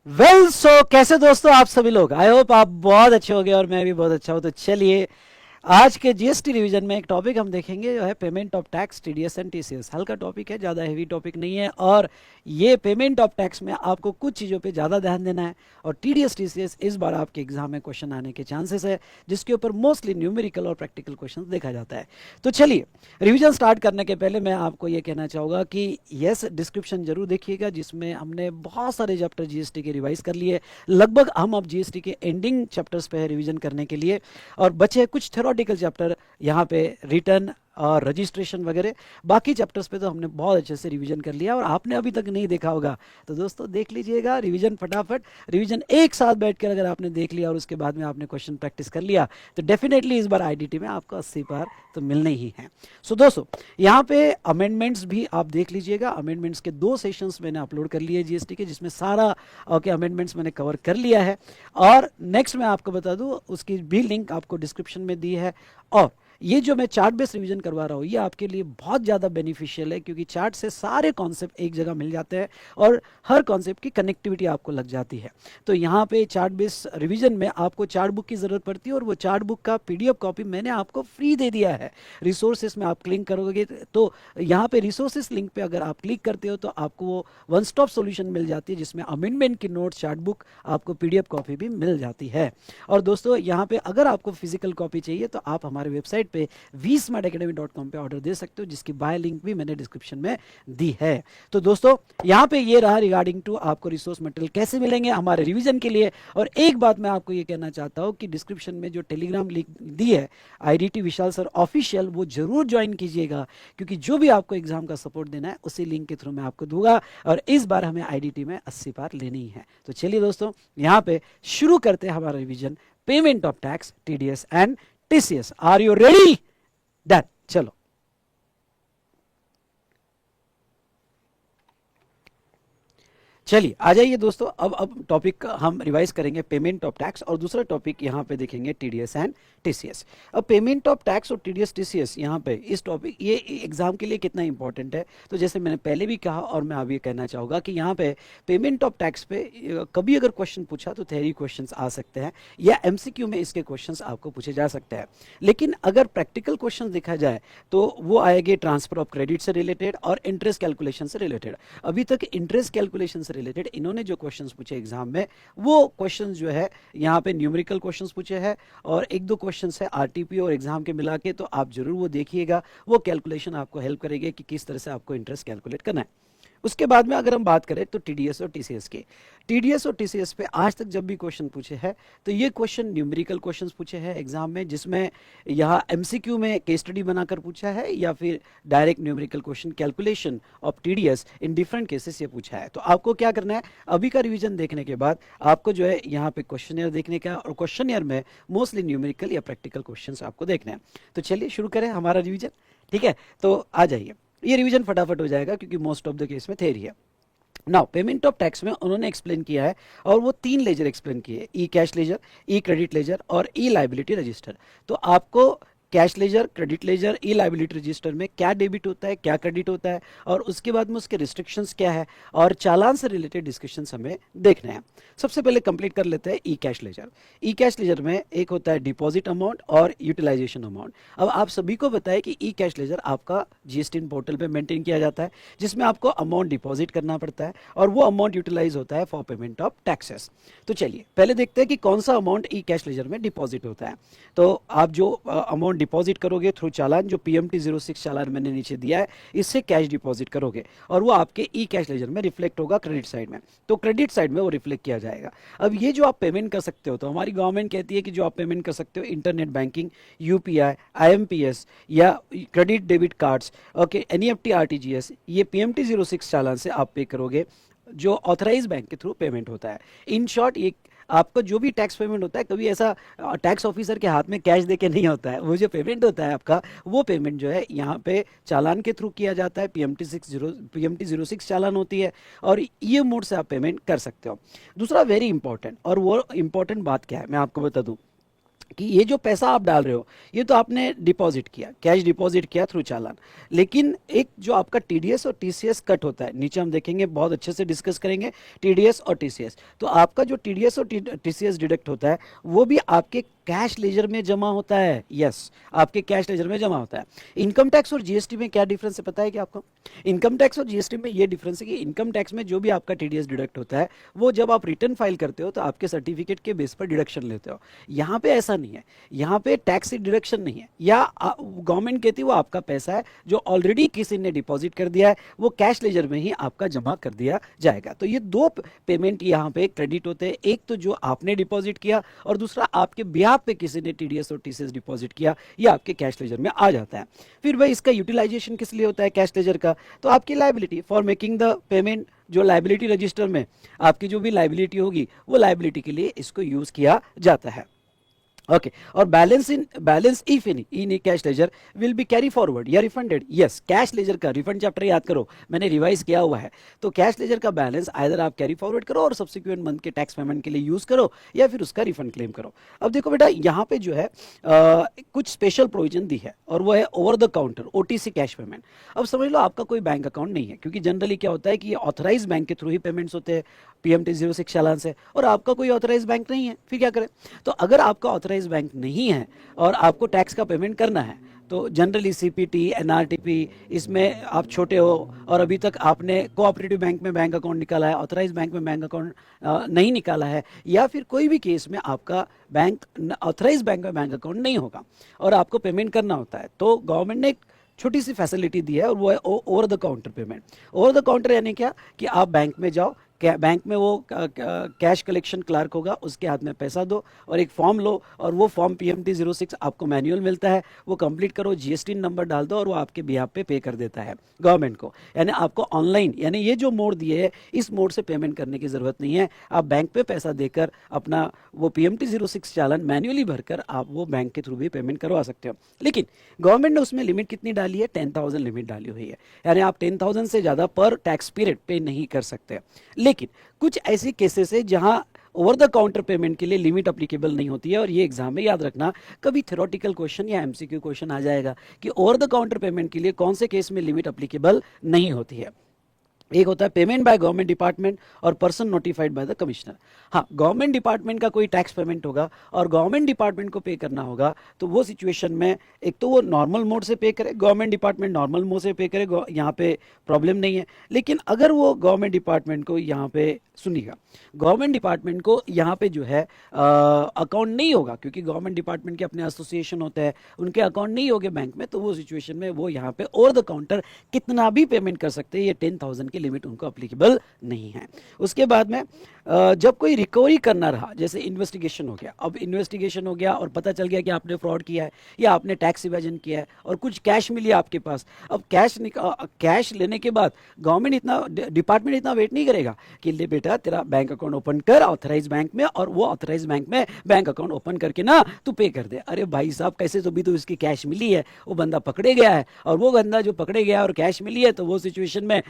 कैसे दोस्तों आप सभी लोग। आई होप आप बहुत अच्छे होंगे और मैं भी बहुत अच्छा हूं। तो चलिए, आज के जीएसटी रिवीजन में एक टॉपिक हम देखेंगे जो है payment of tax, TDS and TCS. हल्का टॉपिक है, ज़्यादा हेवी टॉपिक नहीं है। और ये पेमेंट ऑफ टैक्स में आपको कुछ चीज़ों पे ज़्यादा ध्यान देना है। और टीडीएस टीसीएस इस बार आपके एग्जाम में क्वेश्चन आने के चांसेस है, जिसके ऊपर मोस्टली न्यूमेरिकल और प्रैक्टिकल क्वेश्चन देखा जाता है। तो चलिए, रिवीजन स्टार्ट करने के पहले मैं आपको ये कहना चाहूँगा कि यस, डिस्क्रिप्शन जरूर देखिएगा, जिसमें हमने बहुत सारे चैप्टर जीएसटी के रिवाइज कर लिए। लगभग हम अब जीएसटी के एंडिंग चैप्टर्स पे है रिवीजन करने के लिए, और बचे कुछ थ्योरेटिकल चैप्टर यहाँ पे, रिटर्न और रजिस्ट्रेशन वगैरह। बाकी चैप्टर्स पे तो हमने बहुत अच्छे से रिवीजन कर लिया, और आपने अभी तक नहीं देखा होगा तो दोस्तों देख लीजिएगा रिवीजन फटाफट। रिवीजन एक साथ बैठकर अगर आपने देख लिया और उसके बाद में आपने क्वेश्चन प्रैक्टिस कर लिया तो डेफिनेटली इस बार आईडीटी में आपको 80 पार तो मिलने ही है। सो दोस्तों, यहाँ पे अमेंडमेंट्स भी आप देख लीजिएगा। अमेंडमेंट्स के 2 सेशंस मैंने अपलोड कर लिए जीएसटी के, जिसमें सारा ओके अमेंडमेंट्स मैंने कवर कर लिया है। और नेक्स्ट मैं आपको बता दूं, उसकी भी लिंक आपको डिस्क्रिप्शन में दी है। और ये जो मैं चार्ट बेस्ड रिवीजन करवा रहा हूँ ये आपके लिए बहुत ज़्यादा बेनिफिशियल है, क्योंकि चार्ट से सारे कॉन्सेप्ट एक जगह मिल जाते हैं और हर कॉन्सेप्ट की कनेक्टिविटी आपको लग जाती है। तो यहाँ पे चार्ट बेस्ड रिवीजन में आपको चार्ट बुक की ज़रूरत पड़ती है, और वो चार्ट बुक का पीडीएफ कॉपी मैंने आपको फ्री दे दिया है। रिसोर्सेस में आप क्लिक करोगे तो यहाँ पे रिसोर्सेस लिंक पे अगर आप क्लिक करते हो तो आपको वो वन स्टॉप सोल्यूशन मिल जाती है, जिसमें अमेंडमेंट की नोट, चार्ट बुक, आपको पीडीएफ कॉपी भी मिल जाती है। और दोस्तों यहाँ पे अगर आपको फिजिकल कॉपी चाहिए तो आप हमारे वेबसाइट पे vsmartacademy.com पे ऑर्डर दे सकते हो, जिसकी बाय लिंक भी मैंने डिस्क्रिप्शन में दी है। तो दोस्तों यहाँ पे ये रहा रिगार्डिंग टू आपको रिसोर्स मटेरियल कैसे मिलेंगे हमारे रिवीजन के लिए। और एक बात मैं आपको ये कहना चाहता हूँ कि डिस्क्रिप्शन में जो टेलीग्राम लिंक दी है आईडीटी विशाल सर ऑफिशियल, वो जरूर ज्वाइन कीजिएगा, क्योंकि जो भी आपको एग्जाम का सपोर्ट देना है उसी लिंक के थ्रू मैं आपको दूंगा। और इस बार हमें आईडीटी में 80 पार लेनी है। तो चलिए दोस्तों, यहाँ पे शुरू करते हैं हमारा revision, payment of tax, TDS and TCS. Are you ready? Done, चलो। चलिए आ जाइए दोस्तों, अब टॉपिक हम रिवाइज करेंगे पेमेंट ऑफ टैक्स, और दूसरा टॉपिक यहाँ पे देखेंगे टीडीएस एंड टीसीएस। अब पेमेंट ऑफ टैक्स और टीडीएस टीसीएस यहाँ पे इस टॉपिक, ये एग्जाम के लिए कितना इंपॉर्टेंट है, तो जैसे मैंने पहले भी कहा और मैं अभी कहना चाहूँगा कि यहाँ पे पेमेंट ऑफ टैक्स पे कभी अगर क्वेश्चन पूछा तो थ्योरी क्वेश्चन आ सकते हैं, या एमसीक्यू में इसके क्वेश्चन आपको पूछे जा सकते हैं। लेकिन अगर प्रैक्टिकल क्वेश्चन देखा जाए तो वो आएंगे ट्रांसफर ऑफ क्रेडिट से रिलेटेड और इंटरेस्ट कैलकुलेशन से रिलेटेड। अभी तक इंटरेस्ट कैलकुलेशन से रिलेटेड इन्होंने जो क्वेश्चंस पूछे एग्जाम में, वो क्वेश्चंस जो है यहाँ पे न्यूमेरिकल क्वेश्चंस पूछे हैं, और 1-2 क्वेश्चंस है आरटीपी और एग्जाम के मिला के, तो आप जरूर वो देखिएगा। वो कैलकुलेशन आपको हेल्प करेगी कि किस तरह से आपको इंटरेस्ट कैलकुलेट करना है। उसके बाद में अगर हम बात करें तो टीडीएस और टीसीएस की, टीडीएस और टीसीएस पे आज तक जब भी क्वेश्चन पूछे हैं तो ये क्वेश्चन न्यूमेरिकल क्वेश्चंस पूछे हैं एग्जाम में, जिसमें यहाँ एमसीक्यू में केस स्टडी बनाकर पूछा है, या फिर direct numerical question calculation of TDS in different cases ये पूछा है। तो आपको क्या करना है, अभी का रिवीजन देखने के बाद आपको जो है यहाँ पे क्वेश्चन देखने का, और क्वेश्चन में मोस्टली न्यूमेरिकल या प्रैक्टिकल क्वेश्चन आपको देखने हैं। तो चलिए शुरू करें हमारा रिवीजन, ठीक है। तो आ जाइए, ये रिवीजन फटाफट हो जाएगा क्योंकि मोस्ट ऑफ द केस में थ्योरी है। नाउ पेमेंट ऑफ टैक्स में उन्होंने एक्सप्लेन किया है, और वो 3 लेजर एक्सप्लेन किए, ई कैश लेजर, ई क्रेडिट लेजर और ई लाइबिलिटी रजिस्टर। तो आपको कैश लेजर, क्रेडिट लेजर, ई लाइबिलिटी रजिस्टर में क्या डेबिट होता है, क्या क्रेडिट होता है, और उसके बाद में उसके रिस्ट्रिक्शंस क्या है, और चालान से रिलेटेड डिस्कशंस हमें देखने हैं। सबसे पहले कंप्लीट कर लेते हैं ई कैश लेजर। ई कैश लेजर में एक होता है डिपॉजिट अमाउंट और यूटिलाइजेशन अमाउंट। अब आप सभी को बताया कि ई कैश लेजर आपका जीएसटी पोर्टल पे मेंटेन किया जाता है, जिसमें आपको अमाउंट डिपॉजिट करना पड़ता है, और वो अमाउंट यूटिलाइज होता है फॉर पेमेंट ऑफ टैक्सेस। तो चलिए पहले देखते हैं कि कौन सा अमाउंट ई कैश लेजर में डिपॉजिट होता है। तो आप जो अमाउंट डिपॉजिट करोगे थ्रू चालान, जो पीएमटी 06 चालान मैंने नीचे दिया है, इससे कैश डिपॉजिट करोगे, और वो आपके ई कैश लेजर में रिफ्लेक्ट होगा क्रेडिट साइड में। तो क्रेडिट साइड में वो रिफ्लेक्ट किया जाएगा। अब ये जो आप पेमेंट कर सकते हो, तो हमारी गवर्नमेंट कहती है कि जो आप पेमेंट कर सकते हो इंटरनेट बैंकिंग, यूपीआई, आईएमपीएस या credit debit cards, okay, NEFT, RTGS, ये पीएमटी 06 चालान से आप पे करोगे, जो ऑथराइज बैंक के थ्रू पेमेंट होता है। इन शॉर्ट, ये आपका जो भी टैक्स पेमेंट होता है, कभी ऐसा टैक्स ऑफिसर के हाथ में कैश देके नहीं होता है। वो जो पेमेंट होता है आपका, वो पेमेंट जो है यहाँ पे चालान के थ्रू किया जाता है। पीएमटी 06 चालान होती है, और ये मोड से आप पेमेंट कर सकते हो। दूसरा वेरी इंपॉर्टेंट, और वो इंपॉर्टेंट बात क्या है मैं आपको बता दूं, कि ये जो पैसा आप डाल रहे हो ये तो आपने डिपॉजिट किया, कैश डिपॉजिट किया थ्रू चालान, लेकिन एक जो आपका टीडीएस और टीसीएस कट होता है, नीचे हम देखेंगे, बहुत अच्छे से डिस्कस करेंगे टीडीएस और टीसीएस। तो आपका जो टीडीएस और टीसीएस डिडक्ट होता है वो भी आपके कैश लेजर में जमा होता है। यस, आपके कैश लेजर में जमा होता है। इनकम टैक्स और जीएसटी में क्या डिफरेंस है पता है क्या आपको? इनकम टैक्स और जीएसटी में ये डिफरेंस है कि इनकम टैक्स में जो भी आपका टीडीएस डिडक्ट होता है वो जब आप रिटर्न फाइल करते हो तो आपके सर्टिफिकेट के बेस पर डिडक्शन लेते हो। यहाँ पे ऐसा नहीं है, यहाँ पे टैक्स डिडक्शन नहीं है, या गवर्नमेंट कहती है वो आपका पैसा है जो ऑलरेडी किसी ने डिपॉजिट कर दिया है, वो कैश लेजर में ही आपका जमा कर दिया जाएगा। तो ये दो पेमेंट यहाँ पे क्रेडिट होते हैं, एक तो जो आपने डिपॉजिट किया और दूसरा आपके ब्याह पे किसी ने टीडीएस और टीसीएस डिपॉजिट किया, ये आपके कैश लेजर में आ जाता है। फिर भाई इसका यूटिलाइजेशन किस लिए होता है कैश लेजर का? तो आपकी liability for making the payment, जो लायबिलिटी रजिस्टर में आपकी जो भी लायबिलिटी होगी वो लायबिलिटी के लिए इसको यूज किया जाता है। ओके, और balance if any in cash ledger will be carry forward या रिफंडेड। यस, कैश लेजर का रिफंड चैप्टर याद करो, मैंने रिवाइज किया हुआ है। तो कैश लेजर का बैलेंस आइदर आप कैरी फॉरवर्ड करो और सब्सिक्वेंट मंथ के टैक्स पेमेंट के लिए यूज करो, या फिर उसका रिफंड क्लेम करो। अब देखो बेटा, यहाँ पे जो है कुछ स्पेशल प्रोविजन दी है, और वो है over the counter OTC cash payment. अब समझ लो आपका कोई बैंक अकाउंट नहीं है, क्योंकि जनरली क्या होता है कि ये ऑथराइज बैंक के थ्रू ही पेमेंट्स होते हैं, पीएमटी 06 चालान से, और आपका कोई ऑथराइज बैंक नहीं है, फिर क्या करें? तो अगर आपका ऑथराइज बैंक नहीं है और आपको टैक्स का पेमेंट करना है, तो जनरली सीपीटी, एनआरटीपी, इसमें आप छोटे हो और अभी तक आपने कोऑपरेटिव बैंक में बैंक अकाउंट निकाला है, ऑथराइज बैंक में बैंक अकाउंट नहीं निकाला है, या फिर कोई भी केस में आपका बैंक ऑथराइज बैंक में बैंक अकाउंट नहीं होगा और आपको पेमेंट करना होता है, तो गवर्नमेंट ने एक छोटी सी फैसिलिटी दी है, और वो है over the counter payment. Over the counter यानी क्या कि आप बैंक में जाओ, बैंक में वो कैश कलेक्शन क्लार्क होगा, उसके हाथ में पैसा दो और एक फॉर्म लो, और वो फॉर्म पीएमटी 06 आपको मैनुअल मिलता है, वो कंप्लीट करो, जीएसटी नंबर डाल दो और वो आपके बिहाफ पे कर देता है गवर्नमेंट को। यानी आपको ऑनलाइन, यानी ये जो मोड दिए है इस मोड से पेमेंट करने की जरूरत नहीं है, आप बैंक पे पैसा देकर अपना वो पीएमटी 06 चालान मैन्युअली भरकर आप वो बैंक के थ्रू भी पेमेंट करवा सकते हो। लेकिन गवर्नमेंट ने उसमें लिमिट कितनी डाली है? 10,000 लिमिट डाली हुई है, यानी आप 10,000 से ज्यादा पर टैक्स पीरियड पे नहीं कर सकते। लेकिन कुछ ऐसी केसेस है जहां ओवर द काउंटर पेमेंट के लिए लिमिट अप्लीकेबल नहीं होती है, और ये एग्जाम में याद रखना, कभी थ्योरेटिकल क्वेश्चन या एमसीक्यू क्वेश्चन आ जाएगा कि ओवर द काउंटर पेमेंट के लिए कौन से केस में लिमिट अप्लीकेबल नहीं होती है। एक होता है पेमेंट बाय गवर्नमेंट डिपार्टमेंट और person notified by the commissioner. हाँ, गवर्नमेंट डिपार्टमेंट का कोई टैक्स पेमेंट होगा और गवर्नमेंट डिपार्टमेंट को पे करना होगा, तो वो सिचुएशन में एक तो वो नॉर्मल मोड से पे करे, गवर्नमेंट डिपार्टमेंट नॉर्मल मोड से पे करे, यहाँ पे प्रॉब्लम नहीं है। लेकिन अगर वो गवर्नमेंट डिपार्टमेंट को यहाँ पे, सुनिएगा, गवर्नमेंट डिपार्टमेंट को यहाँ पे जो है अकाउंट नहीं होगा, क्योंकि गवर्नमेंट डिपार्टमेंट के अपने एसोसिएशन होते हैं, उनके अकाउंट नहीं होंगे बैंक में, तो वो सिचुएशन में वो यहाँ पे ओवर द काउंटर कितना भी पेमेंट कर सकते हैं, ये 10,000 की लिमिट उनको अप्लीकेबल नहीं है। उसके बाद में जब कोई रिकवरी करना रहा, जैसे इन्वेस्टिगेशन हो गया, अब इन्वेस्टिगेशन हो गया और पता चल गया कि आपने फ्रॉड किया है या आपने टैक्स इवेजन किया है और कुछ कैश मिली आपके पास, अब कैश लेने के बाद गवर्नमेंट डिपार्टमेंट इतना वेट नहीं करेगा कि ले बेटा तेरा बैंक अकाउंट ओपन कर ऑथराइज बैंक में, और वो ऑथराइज बैंक में बैंक अकाउंट ओपन करके ना तू पे कर दे। अरे भाई साहब, कैसे तो भी तो इसकी कैश मिली है, वो बंदा पकड़े गया है, और वो बंदा जो पकड़े गया और कैश मिली है, तो वो सिचुएशन में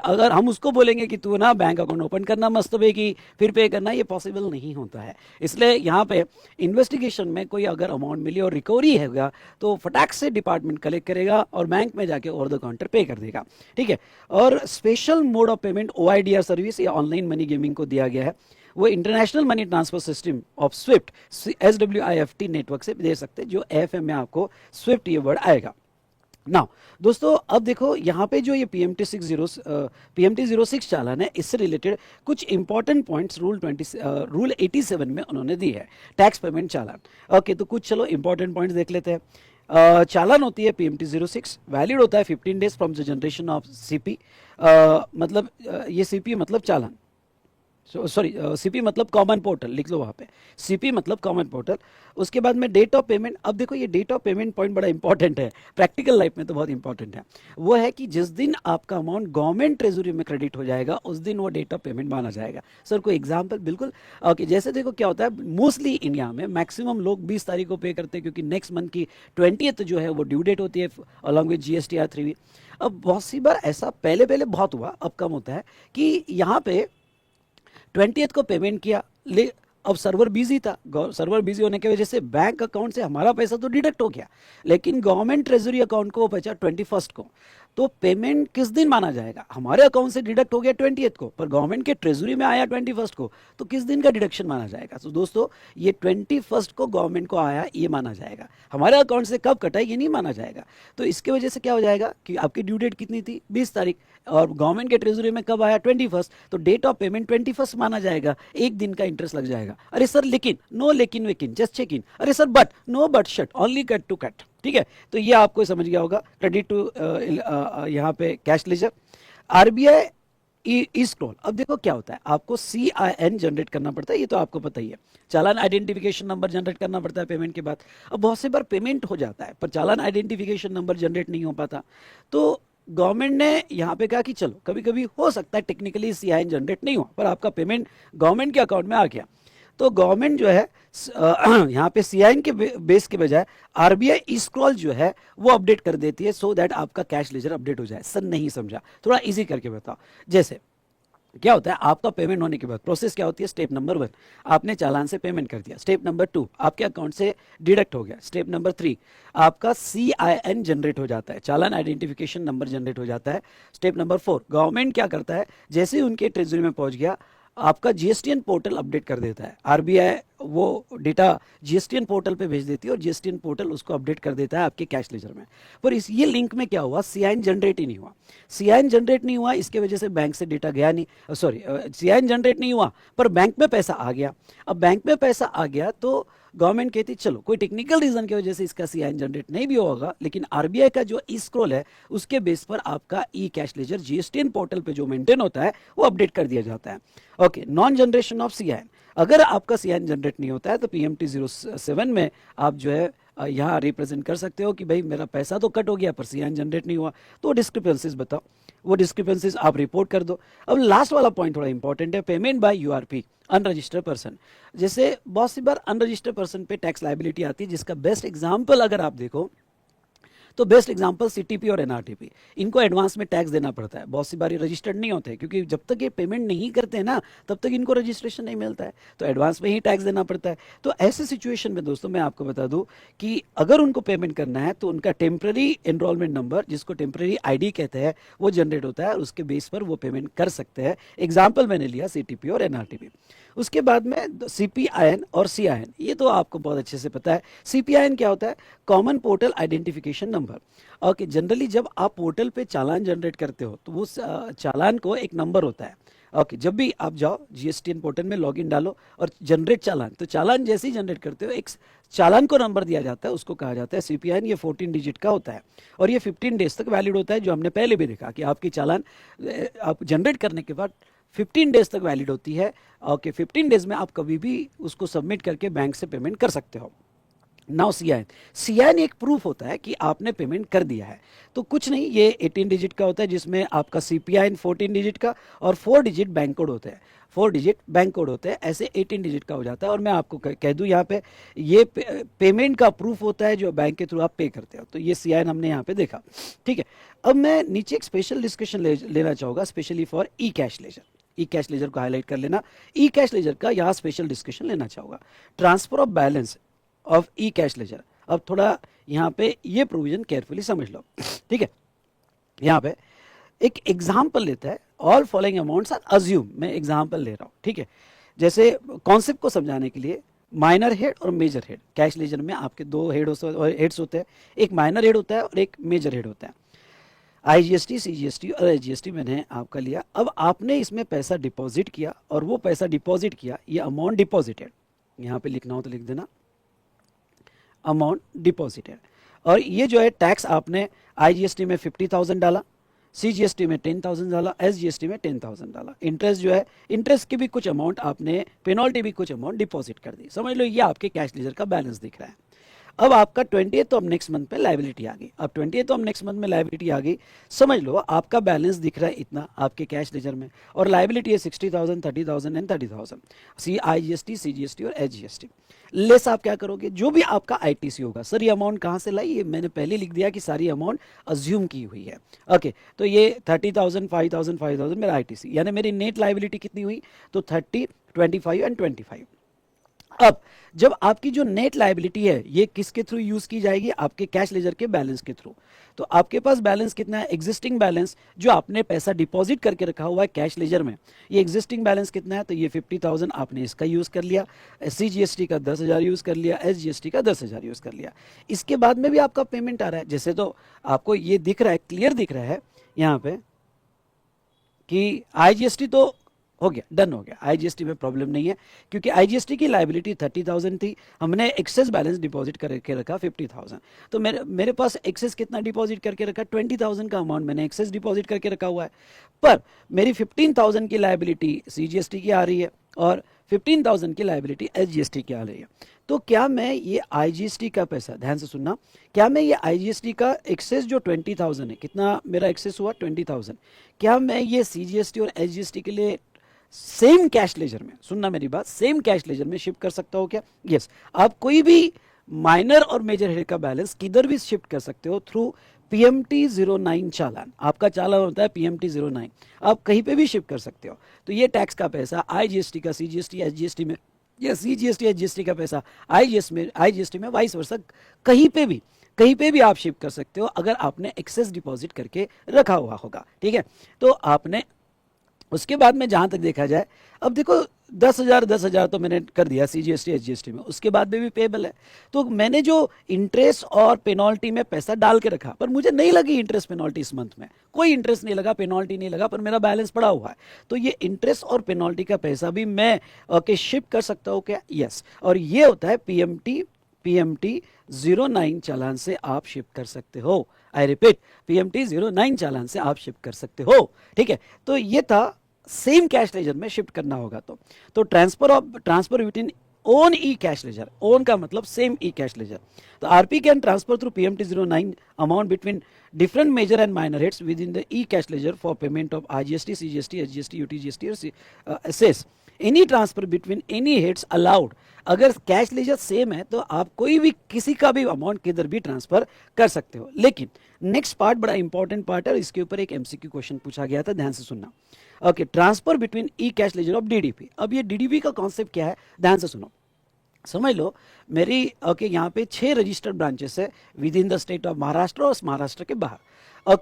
अगर हम उसको बोलेंगे कि तू ना बैंक अकाउंट ओपन करना मस्त की फिर पे करना, ये पॉसिबल नहीं होता है। इसलिए यहाँ पे इन्वेस्टिगेशन में कोई अगर अमाउंट मिली और रिकवरी होगा तो फटाक से डिपार्टमेंट कलेक्ट करेगा और बैंक में जाके ओवर द काउंटर पे कर देगा, ठीक है। और special mode of payment OIDR service या ऑनलाइन मनी गेमिंग को दिया गया है, वो international money transfer system of SWIFT SWIFT network से दे सकते हैं, जो एफएम में आपको स्विफ्ट ये वर्ड आएगा। नाउ दोस्तों, अब देखो यहाँ पे जो ये पीएमटी 06 चालान है, इससे रिलेटेड कुछ इंपॉर्टेंट पॉइंट्स रूल 87 में उन्होंने दी है, टैक्स पेमेंट चालान। ओके, तो कुछ चलो इंपॉर्टेंट पॉइंट्स देख लेते हैं। चालान होती है पीएमटी 06, वैलिड होता है 15 days from the generation of CP, मतलब ये सीपी मतलब चालान, सॉरी सीपी मतलब कॉमन पोर्टल, लिख लो वहाँ पे, सीपी मतलब कॉमन पोर्टल। उसके बाद में डेट ऑफ पेमेंट, अब देखो ये डेट ऑफ पेमेंट पॉइंट बड़ा इंपॉर्टेंट है, प्रैक्टिकल लाइफ में तो बहुत इंपॉर्टेंट है। वो है कि जिस दिन आपका अमाउंट गवर्नमेंट ट्रेजरी में क्रेडिट हो जाएगा उस दिन वो डेट ऑफ पेमेंट माना जाएगा। सर कोई एग्जाम्पल? बिल्कुल, ओके, जैसे देखो क्या होता है, मोस्टली इंडिया में मैक्सिमम लोग 20 तारीख को पे करते हैं, क्योंकि नेक्स्ट मंथ की 20th जो है वो ड्यू डेट होती है अलॉन्ग विद GST R3। अब बहुत सी बार ऐसा पहले बहुत हुआ, अब कम होता है, कि यहाँ पे 20th को पेमेंट किया अब सर्वर बिजी था, सर्वर बिजी होने की वजह से बैंक अकाउंट से हमारा पैसा तो डिडक्ट हो गया, लेकिन गवर्नमेंट ट्रेजरी अकाउंट को वो बचा 21 को। तो पेमेंट किस दिन माना जाएगा? हमारे अकाउंट से डिडक्ट हो गया 20th को, पर गवर्नमेंट के ट्रेजरी में आया 21 को, तो किस दिन का डिडक्शन माना जाएगा? तो दोस्तों ये 21 को गवर्नमेंट को आया ये माना जाएगा, हमारे अकाउंट से कब कटा ये नहीं माना जाएगा। तो इसकी वजह से क्या हो जाएगा कि आपकी ड्यू डेट कितनी थी 20 तारीख, और गवर्नमेंट के ट्रेजरी में कब आया 21, तो डेट ऑफ पेमेंट 21 माना जाएगा, एक दिन का इंटरेस्ट लग जाएगा। अरे सर लेकिन, नो लेकिन वेकिन, जस्ट चेक इन, अरे sir but, no but shut, only cut to cut, ठीक है। तो ये आपको समझ गया होगा। क्रेडिट टू यहाँ पे कैश लेजर, आरबीआई ई स्क्रॉल। अब देखो क्या होता है, आपको CIN जनरेट करना पड़ता है, ये तो आपको पता ही है। चालान आइडेंटिफिकेशन नंबर जनरेट करना पड़ता है पेमेंट के बाद। अब बहुत से बार पेमेंट हो जाता है पर चालान आइडेंटिफिकेशन नंबर जनरेट नहीं हो पाता, तो गवर्नमेंट ने यहाँ पे कहा कि चलो कभी कभी हो सकता है टेक्निकली CIN जनरेट नहीं हुआ पर आपका पेमेंट गवर्नमेंट के अकाउंट में आ गया, तो गवर्नमेंट जो है यहाँ पे CIN के बेस के बजाय आरबीआई ई स्क्रॉल जो है वो अपडेट कर देती है, सो दैट आपका कैश लेजर अपडेट हो जाए। सर नहीं समझा, थोड़ा इजी करके बताओ। जैसे क्या होता है, आपका पेमेंट होने के बाद प्रोसेस क्या होती है, स्टेप नंबर 1 आपने चालान से पेमेंट कर दिया, स्टेप नंबर 2 आपके अकाउंट से डिडक्ट हो गया, स्टेप नंबर 3 आपका CIN जनरेट हो जाता है, चालान आइडेंटिफिकेशन नंबर जनरेट हो जाता है, स्टेप नंबर 4 गवर्नमेंट क्या करता है, जैसे ही उनके ट्रेजरी में पहुंच गया आपका GSTN पोर्टल अपडेट कर देता है। आरबीआई वो डेटा GSTN पोर्टल पे भेज देती है और GSTN पोर्टल उसको अपडेट कर देता है आपके कैश लेजर में। पर इस ये लिंक में क्या हुआ, CIN जनरेट ही नहीं हुआ। CIN जनरेट नहीं हुआ, इसके वजह से बैंक से डेटा गया नहीं, सॉरी CIN जनरेट नहीं हुआ पर बैंक में पैसा आ गया। अब बैंक में पैसा आ गया तो गवर्नमेंट कहती चलो कोई टेक्निकल रीजन की वजह से इसका CIN जनरेट नहीं भी होगा, लेकिन आरबीआई का जो ई स्क्रॉल है उसके बेस पर आपका ई कैश लेजर GSTN पोर्टल पे जो मेंटेन होता है वो अपडेट कर दिया जाता है। Okay, non generation of CIN, अगर आपका CIN जनरेट नहीं होता है तो PMT 07 में आप जो है यहाँ रिप्रेजेंट कर सकते हो कि भाई मेरा पैसा तो कट हो गया पर CIN जनरेट नहीं हुआ, तो डिस्क्रिपेंसीज बताओ, वो डिस्क्रिपेंसीज आप रिपोर्ट कर दो। अब लास्ट वाला पॉइंट थोड़ा इंपॉर्टेंट है, payment by URP unregistered person. जैसे बहुत सी बार अनरजिस्टर्ड पर्सन पे टैक्स लायबिलिटी आती है, जिसका बेस्ट एग्जांपल अगर आप देखो तो बेस्ट एग्जांपल CTP और NRTP, इनको एडवांस में टैक्स देना पड़ता है, बहुत सी बारी रजिस्टर्ड नहीं होते क्योंकि जब तक ये पेमेंट नहीं करते हैं ना तब तक इनको रजिस्ट्रेशन नहीं मिलता है, तो एडवांस में ही टैक्स देना पड़ता है। तो ऐसे सिचुएशन में दोस्तों मैं आपको बता दूं कि अगर उनको पेमेंट करना है तो उनका टेम्पररी एनरोलमेंट नंबर, जिसको टेम्पररी ID कहते हैं, वो जनरेट होता है और उसके बेस पर वो पेमेंट कर सकते हैं। एग्जाम्पल मैंने लिया CTP और NRTP। उसके बाद में CPIN और CIN, ये तो आपको बहुत अच्छे से पता है। CPIN क्या होता है, common portal identification number. Okay, generally जब आप पोर्टल पे चालान जनरेट करते हो तो वो चालान को एक नंबर होता है। ओके, जब भी आप जाओ GSTN पोर्टल में लॉगिन डालो और जनरेट चालान, तो चालान जैसे ही जनरेट करते हो एक चालान को नंबर दिया जाता है, उसको कहा जाता है CPIN। ये 14 डिजिट का होता है और ये 15 डेज तक वैलिड होता है, जो हमने पहले भी देखा कि आपकी चालान आप जनरेट करने के बाद 15 डेज तक वैलिड होती है। ओके, 15 डेज में आप कभी भी उसको सबमिट करके बैंक से पेमेंट कर सकते हो। नाउ CIN एक प्रूफ होता है कि आपने पेमेंट कर दिया है, तो कुछ नहीं, ये 18 डिजिट का होता है जिसमें आपका CPIN 14 डिजिट का और 4 डिजिट बैंक कोड होते हैं, 4 डिजिट बैंक कोड होते हैं, ऐसे 18 डिजिट का हो जाता है। और मैं आपको कह दूं यहाँ पे ये पेमेंट का प्रूफ होता है जो बैंक के थ्रू आप पे करते हो, तो ये CIN हमने यहाँ पे देखा, ठीक है। अब मैं नीचे एक स्पेशल डिस्कशन लेना चाहूँगा specially for E cash laser. E cash laser को हाईलाइट कर लेना, ई कैश लेजर का यहाँ स्पेशल डिस्कशन लेना चाहूँगा। Transfer of balance of E cash laser, अब थोड़ा यहाँ पे ये प्रोविजन केयरफुली समझ लो, ठीक है। यहाँ पे एक एग्जाम्पल लेता है, all following amounts are assume, मैं एग्जाम्पल ले रहा हूँ, ठीक है। जैसे कॉन्सेप्ट को समझाने के लिए माइनर हेड और मेजर हेड, कैश लेजर में आपके दो हेड्स होते हैं, एक माइनर हेड होता है और एक मेजर हेड होता है। IGST, CGST और SGST मैंने आपका लिया। अब आपने इसमें पैसा डिपॉजिट किया और वो पैसा डिपॉजिट किया, ये अमाउंट डिपॉजिटेड, यहाँ पे लिखना हो तो लिख देना अमाउंट डिपॉजिटेड। और ये जो है टैक्स आपने IGST में 50,000 डाला, CGST में 10,000 डाला, SGST में 10,000 डाला। इंटरेस्ट जो है, इंटरेस्ट की भी कुछ अमाउंट आपने, पेनल्टी भी कुछ अमाउंट डिपॉजिट कर दी। समझ लो ये आपके कैश लेजर का बैलेंस दिख रहा है। अब आपका 20th ऑफ नेक्स्ट मंथ में लायबिलिटी आ गई। अब 20th ऑफ नेक्स्ट मंथ में लायबिलिटी आ गई, समझ लो आपका बैलेंस दिख रहा है इतना आपके कैश लेजर में, और लायबिलिटी है 60,000, 30,000 एंड 30,000, IGST, CGST और SGST। लेस आप क्या करोगे, जो भी आपका ITC होगा। सर ये अमाउंट कहाँ से लाई, ये मैंने पहले लिख दिया कि सारी अमाउंट अज्यूम की हुई है। ओके, तो ये 30,000, 5,000, 5,000 मेरा ITC, यानी मेरी नेट लायबिलिटी कितनी हुई, तो 30, 25 एंड 25। अब जब आपकी जो नेट लायबिलिटी है ये किसके थ्रू यूज की जाएगी, आपके कैश लेजर के बैलेंस के थ्रू। तो आपके पास बैलेंस कितना है, एग्जिस्टिंग बैलेंस जो आपने पैसा डिपॉजिट करके रखा हुआ है कैश लेजर में, ये एग्जिस्टिंग बैलेंस कितना है, तो ये 50,000 आपने इसका यूज कर लिया, CGST का 10,000 यूज कर लिया, SGST का 10,000 यूज कर लिया। इसके बाद में भी आपका पेमेंट आ रहा है, जैसे तो आपको ये दिख रहा है, क्लियर दिख रहा है यहाँ पे कि IGST तो हो गया, डन हो गया, IGST में प्रॉब्लम नहीं है, क्योंकि IGST की लाइबिलिटी 30,000 थी, हमने एक्सेस बैलेंस डिपॉजिट करके रखा 50,000। तो मेरे पास एक्सेस कितना डिपॉजिट करके रखा, 20,000 का अमाउंट मैंने एक्सेस डिपॉजिट करके रखा हुआ है। पर मेरी 15,000 की लाइबिलिटी CGST की आ रही है और 15,000 की लाइबिलिटी SGST की आ रही है। तो क्या मैं ये IGST का पैसा, ध्यान से सुनना, क्या मैं ये IGST का एक्सेस जो 20,000 है, कितना मेरा एक्सेस हुआ 20,000, क्या मैं ये CGST और SGST के लिए सेम कैश लेजर में, सुनना मेरी बात, सेम कैश लेजर में शिफ्ट कर सकता हो क्या? यस, आप कोई भी माइनर और मेजर हेड का बैलेंस किधर भी शिफ्ट कर सकते हो थ्रू PMT09 चालान। आपका चालान होता है PMT09, आप कहीं पे भी शिफ्ट कर सकते हो। तो ये टैक्स का पैसा IGST का CGST SGST में, या CGST SGST का पैसा IGST में वाइस वर्सा कहीं पे भी आप शिफ्ट कर सकते हो, अगर आपने एक्सेस डिपॉजिट करके रखा हुआ होगा। ठीक है, तो आपने उसके बाद में जहां तक देखा जाए, अब देखो 10,000 तो मैंने कर दिया CGST SGST में, उसके बाद में भी पेबल है। तो मैंने जो इंटरेस्ट और पेनल्टी में पैसा डाल के रखा, पर मुझे नहीं लगी इंटरेस्ट पेनल्टी इस मंथ में, कोई इंटरेस्ट नहीं लगा, पेनल्टी नहीं लगा, पर मेरा बैलेंस पड़ा हुआ है। तो ये इंटरेस्ट और पेनल्टी का पैसा भी मैं शिफ्ट कर सकता हूँ क्या? यस, और ये होता है PMT09 चालान से आप शिफ्ट कर सकते हो। आई रिपीट, PMT09 चालान से आप शिफ्ट कर सकते हो। ठीक है, तो ये था सेम कैश लेजर में शिफ्ट करना होगा तो ट्रांसफर बिटवीन ओन ई कैश लेजर, ओन का मतलब सेम ई कैश लेजर। तो RP can transfer through PMT09 amount between different major and minor heads within the e-cash ledger for payment of IGST, CGST, SGST, UTGST और assess. Any transfer between any heads allowed. अगर cash ledger same है तो आप कोई भी किसी का भी अमाउंट किधर भी ट्रांसफर कर सकते हो। लेकिन नेक्स्ट पार्ट बड़ा इंपॉर्टेंट पार्ट है और इसके ऊपर एक MCQ क्वेश्चन पूछा गया था, ध्यान से सुनना। Okay, transfer between E cash laser of DDP। अब ये DDP का कॉन्सेप्ट क्या है, ध्यान से सुनो, समझ लो। मेरी यहाँ पे 6 रजिस्टर्ड ब्रांचेस है with in the state of Maharashtra और महाराष्ट्र के बाहर।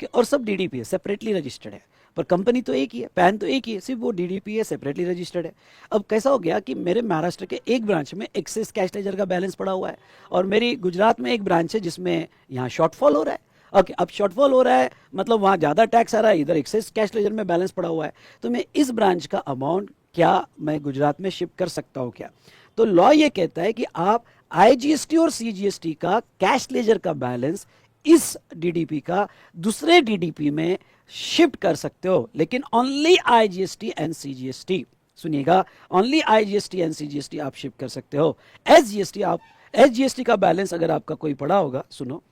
और सब DDP है, सेपरेटली रजिस्टर्ड है, पर कंपनी तो एक ही है, पैन तो एक ही है, सिर्फ वो DDP है, सेपरेटली रजिस्टर्ड है। अब कैसा हो गया कि मेरे महाराष्ट्र के एक ब्रांच में एक्सेस कैश लेजर का बैलेंस पड़ा हुआ है, और मेरी गुजरात में एक ब्रांच है जिसमें यहाँ शॉर्टफॉल हो रहा है। अब शॉर्टफॉल हो रहा है मतलब वहाँ ज़्यादा टैक्स आ रहा है, इधर एक्सेस कैश लेजर में बैलेंस पड़ा हुआ है। तो मैं इस ब्रांच का अमाउंट क्या मैं गुजरात में शिफ्ट कर सकता हूँ क्या? तो लॉ ये कहता है कि आप IGST और CGST का कैश लेजर का बैलेंस इस DDP का दूसरे DDP में शिफ्ट कर सकते हो, लेकिन ओनली IGST एंड CGST, सुनिएगा, ओनली IGST एंड CGST आप शिफ्ट कर सकते हो। SGST का बैलेंस अगर आपका कोई पड़ा होगा, सुनो,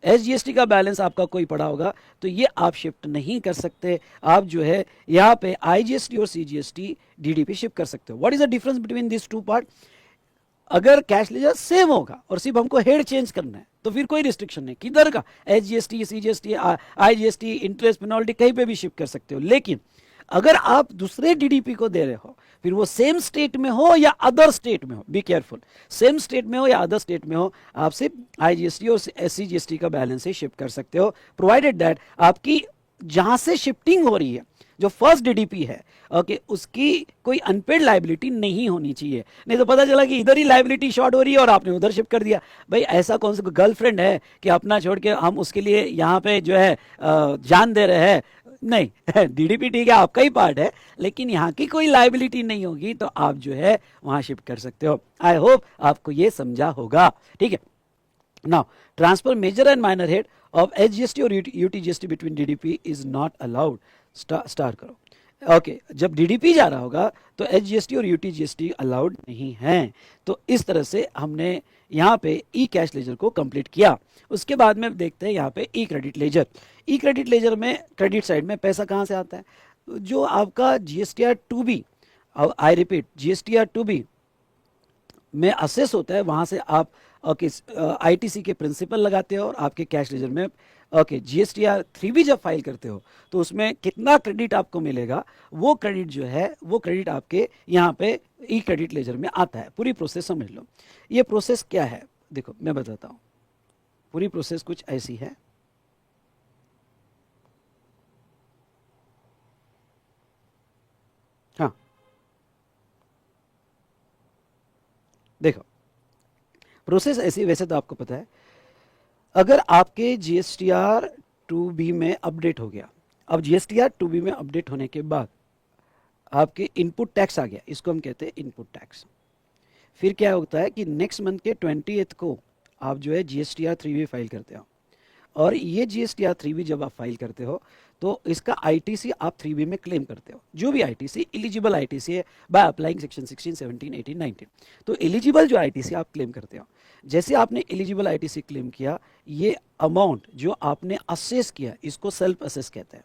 SGST का बैलेंस आपका कोई पड़ा होगा तो ये आप शिफ्ट नहीं कर सकते। आप जो है यहाँ पे IGST और CGST DDP शिफ्ट कर सकते हो। What is the difference between this two part? अगर कैश लेजर सेम होगा और सिर्फ हमको हेड चेंज करना है तो फिर कोई रिस्ट्रिक्शन नहीं, किधर का SGST, CGST, IGST, interest, penalty कहीं पे भी शिफ्ट कर सकते हो। लेकिन अगर आप दूसरे DDP को दे रहे हो, फिर वो सेम स्टेट में हो या अदर स्टेट में हो, बी केयरफुल, सेम स्टेट में हो या अदर स्टेट में हो, आप सिर्फ IGST और CGST का बैलेंस ही शिफ्ट कर सकते हो, प्रोवाइडेड दैट आपकी जहां से शिफ्टिंग हो रही है जो फर्स्ट DDP है, उसकी कोई अनपेड लाइबिलिटी नहीं होनी चाहिए। नहीं तो पता चला कि इधर ही लाइबिलिटी शॉर्ट हो रही है और आपने उधर शिफ्ट कर दिया। भाई ऐसा कौन सा गर्लफ्रेंड है कि अपना छोड़ के हम उसके लिए यहाँ पे जो है जान दे रहे हैं? नहीं, DDP ठीक है, आपका ही पार्ट है, लेकिन यहाँ की कोई लाइबिलिटी नहीं होगी तो आप जो है वहां शिफ्ट कर सकते हो। आई होप आपको ये समझा होगा। ठीक है, now transfer major and minor head of SGST और UTGST between DDP is not allowed. Star करो। ओके, जब DDP जा रहा होगा तो SGST और UTGST अलाउड नहीं है। तो इस तरह से हमने यहाँ पे ई कैश लेजर को कंप्लीट किया। उसके बाद में देखते हैं यहाँ पे ई क्रेडिट लेजर। ई क्रेडिट लेजर में क्रेडिट साइड में पैसा कहाँ से आता है? जो आपका GSTR 2B, I repeat, GSTR 2B में असेस होता है, वहाँ से आप ओके, आईटीसी के प्रिंसिपल लगाते हो और आपके कैश लेजर में ओके जीएसटीआर 3 जब फाइल करते हो तो उसमें कितना क्रेडिट आपको मिलेगा, वो क्रेडिट जो है वो क्रेडिट आपके यहाँ पे ई क्रेडिट लेजर में आता है। पूरी प्रोसेस समझ लो। ये प्रोसेस क्या है, देखो मैं बताता हूँ। पूरी प्रोसेस कुछ ऐसी है। हाँ देखो, प्रोसेस ऐसी, वैसे तो आपको पता है, अगर आपके जीएसटीआर 2B में अपडेट हो गया, अब जीएसटीआर 2B में अपडेट होने के बाद आपके इनपुट टैक्स आ गया, इसको हम कहते हैं इनपुट टैक्स। फिर क्या होता है कि नेक्स्ट मंथ के 20th को आप जो है जीएसटीआर 3B फाइल करते हो, और ये जीएसटीआर 3B जब आप फाइल करते हो तो इसका आईटीसी आप 3B में क्लेम करते हो, जो भी आईटीसी एलिजिबल आईटीसी है बाय अप्लाइंग सेक्शन 16, 17, 18, 19। तो एलिजिबल जो आईटीसी आप क्लेम करते हो, जैसे आपने एलिजिबल आईटीसी क्लेम किया, ये अमाउंट जो आपने असेस किया इसको सेल्फ असेस कहते हैं,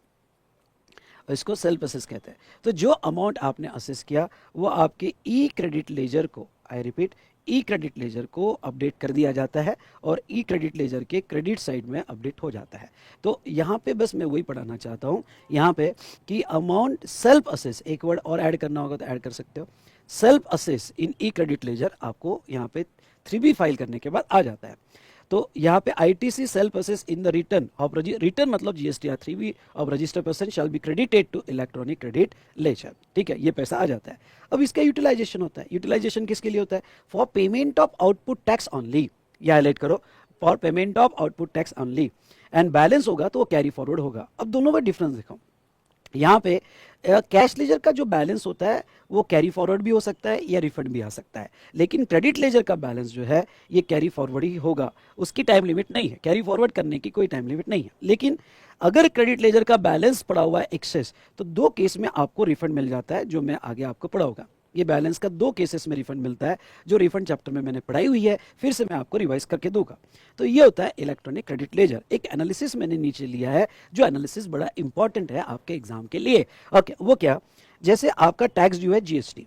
इसको सेल्फ असेस कहते हैं। तो जो अमाउंट आपने असेस किया वो आपके ई क्रेडिट लेजर को, I repeat, E credit laser को अपडेट कर दिया जाता है और ई क्रेडिट लेजर के क्रेडिट साइड में अपडेट हो जाता है। तो यहाँ पे बस मैं वही पढ़ाना चाहता हूँ यहाँ पे कि अमाउंट सेल्फ असेस, एक वर्ड और ऐड करना होगा तो ऐड कर सकते हो, सेल्फ असेस इन ई क्रेडिट लेजर आपको यहाँ पे 3B फाइल करने के बाद आ जाता है। तो यहाँ पे ITC self assess in the return of return मतलब GSTR 3B of registered person shall be credited to electronic credit ledger. ठीक है, ये पैसा आ जाता है। अब इसका यूटिलाइजेशन होता है। यूटिलाइजेशन किसके लिए होता है? For payment of output tax only, ये हाईलाइट करो, for payment of output tax only. And balance होगा तो वो कैरी फॉरवर्ड होगा। अब दोनों में डिफरेंस दिखाऊं, यहाँ पे कैश लेजर का जो बैलेंस होता है वो कैरी फॉरवर्ड भी हो सकता है या रिफंड भी आ सकता है, लेकिन क्रेडिट लेजर का बैलेंस जो है ये कैरी फॉरवर्ड ही होगा, उसकी टाइम लिमिट नहीं है, कैरी फॉरवर्ड करने की कोई टाइम लिमिट नहीं है। लेकिन अगर क्रेडिट लेजर का बैलेंस पड़ा हुआ है एक्सेस, तो 2 केस में आपको रिफंड मिल जाता है, जो मैं आगे आपको पढ़ाऊंगा। ये बैलेंस का 2 केसेस में रिफंड मिलता है, जो रिफंड चैप्टर में मैंने पढ़ाई हुई है, फिर से मैं आपको रिवाइज करके दूंगा। तो ये होता है इलेक्ट्रॉनिक क्रेडिट लेजर। एक एनालिसिस मैंने नीचे लिया है, जो एनालिसिस बड़ा इंपॉर्टेंट है आपके एग्जाम के लिए। ओके, वो क्या? जैसे आपका टैक्स ड्यू है जीएसटी,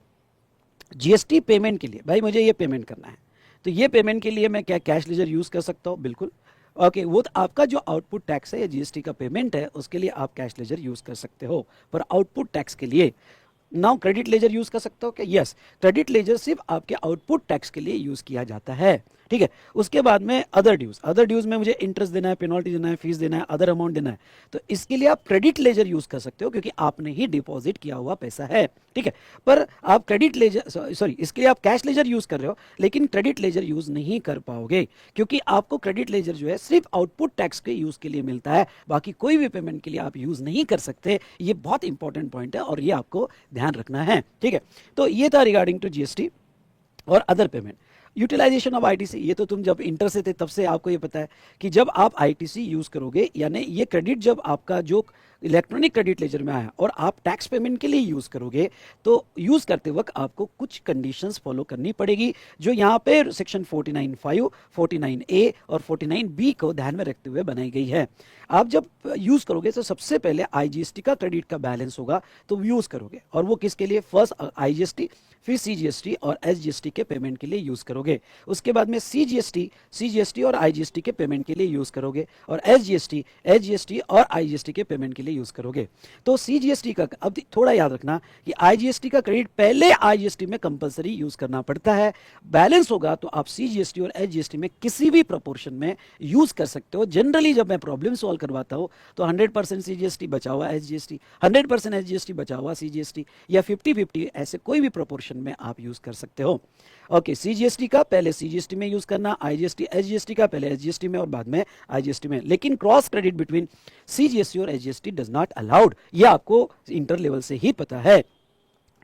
जीएसटी पेमेंट के लिए, भाई मुझे ये पेमेंट करना है, तो ये पेमेंट के लिए मैं क्या कैश लेजर यूज कर सकता हूँ? बिल्कुल। ओके, वो तो आपका जो आउटपुट टैक्स है या जीएसटी का पेमेंट है उसके लिए आप कैश लेजर यूज कर सकते हो, पर आउटपुट टैक्स के लिए नाउ क्रेडिट लेजर यूज कर सकते हो क्या? यस, क्रेडिट लेजर सिर्फ आपके आउटपुट टैक्स के लिए यूज किया जाता है। ठीक है, उसके बाद में अदर ड्यूज, अदर ड्यूज में मुझे इंटरेस्ट देना है, पेनल्टी देना है, फीस देना है, अदर अमाउंट देना है, तो इसके लिए आप क्रेडिट लेजर यूज कर सकते हो क्योंकि आपने ही डिपॉजिट किया हुआ पैसा है। ठीक है, पर आप क्रेडिट लेजर सॉरी इसके लिए आप कैश लेजर यूज कर रहे हो, लेकिन क्रेडिट लेजर यूज नहीं कर पाओगे क्योंकि आपको क्रेडिट लेजर जो है सिर्फ आउटपुट टैक्स के यूज के लिए मिलता है, बाकी कोई भी पेमेंट के लिए आप यूज नहीं कर सकते। ये बहुत इंपॉर्टेंट पॉइंट है और ये आपको ध्यान रखना है। ठीक है, तो ये था रिगार्डिंग टू जीएसटी और other payment. Utilisation of ITC, ये तो तुम जब इंटर से थे तब से आपको ये पता है कि जब आप आईटीसी यूज करोगे, यानी ये क्रेडिट जब आपका जो इलेक्ट्रॉनिक क्रेडिट लेजर में आया और आप टैक्स पेमेंट के लिए यूज करोगे, तो यूज करते वक्त आपको कुछ कंडीशंस फॉलो करनी पड़ेगी, जो यहाँ पे सेक्शन 49(5), 49(a) और 49(b) को ध्यान में रखते हुए बनाई गई है। आप जब यूज करोगे तो सबसे पहले आईजीएसटी का क्रेडिट का बैलेंस होगा तो यूज करोगे, और वो किसके लिए? फर्स्ट आईजीएसटी, फिर सीजीएसटी और एसजीएसटी के पेमेंट के लिए यूज करोगे। उसके बाद में सीजीएसटी और आईजीएसटी के पेमेंट के लिए यूज करोगे, और एसजीएसटी और आईजीएसटी के पेमेंट के लिए यूज करोगे। तो सीजीएसटी का, अब थोड़ा याद रखना कि आईजीएसटी का क्रेडिट पहले आईजीएसटी में कंपलसरी यूज करना पड़ता है, बैलेंस होगा तो आप सीजीएसटी और एसजीएसटी में किसी भी प्रोपोर्शन में यूज कर सकते हो। जनरली जब मैं प्रॉब्लम सॉल्व करवाता हूं तो 100% सीजीएसटी बचा हुआ एसजीएसटी, 100% एसजीएसटी बचा हुआ सीजीएसटी, या 50-50 ऐसे कोई भी प्रोपोर्शन में आप यूज कर सकते हो। ओके, सीजीएसटी का पहले सीजीएसटी में यूज करना, आईजीएसटी एसजीएसटी का पहले एसजीएसटी में और बाद में आईजीएसटी में, लेकिन क्रॉस क्रेडिट बिटवीन सीजीएसटी और एसजीएसटी डज नॉट अलाउड, ये आपको इंटर लेवल से ही पता है।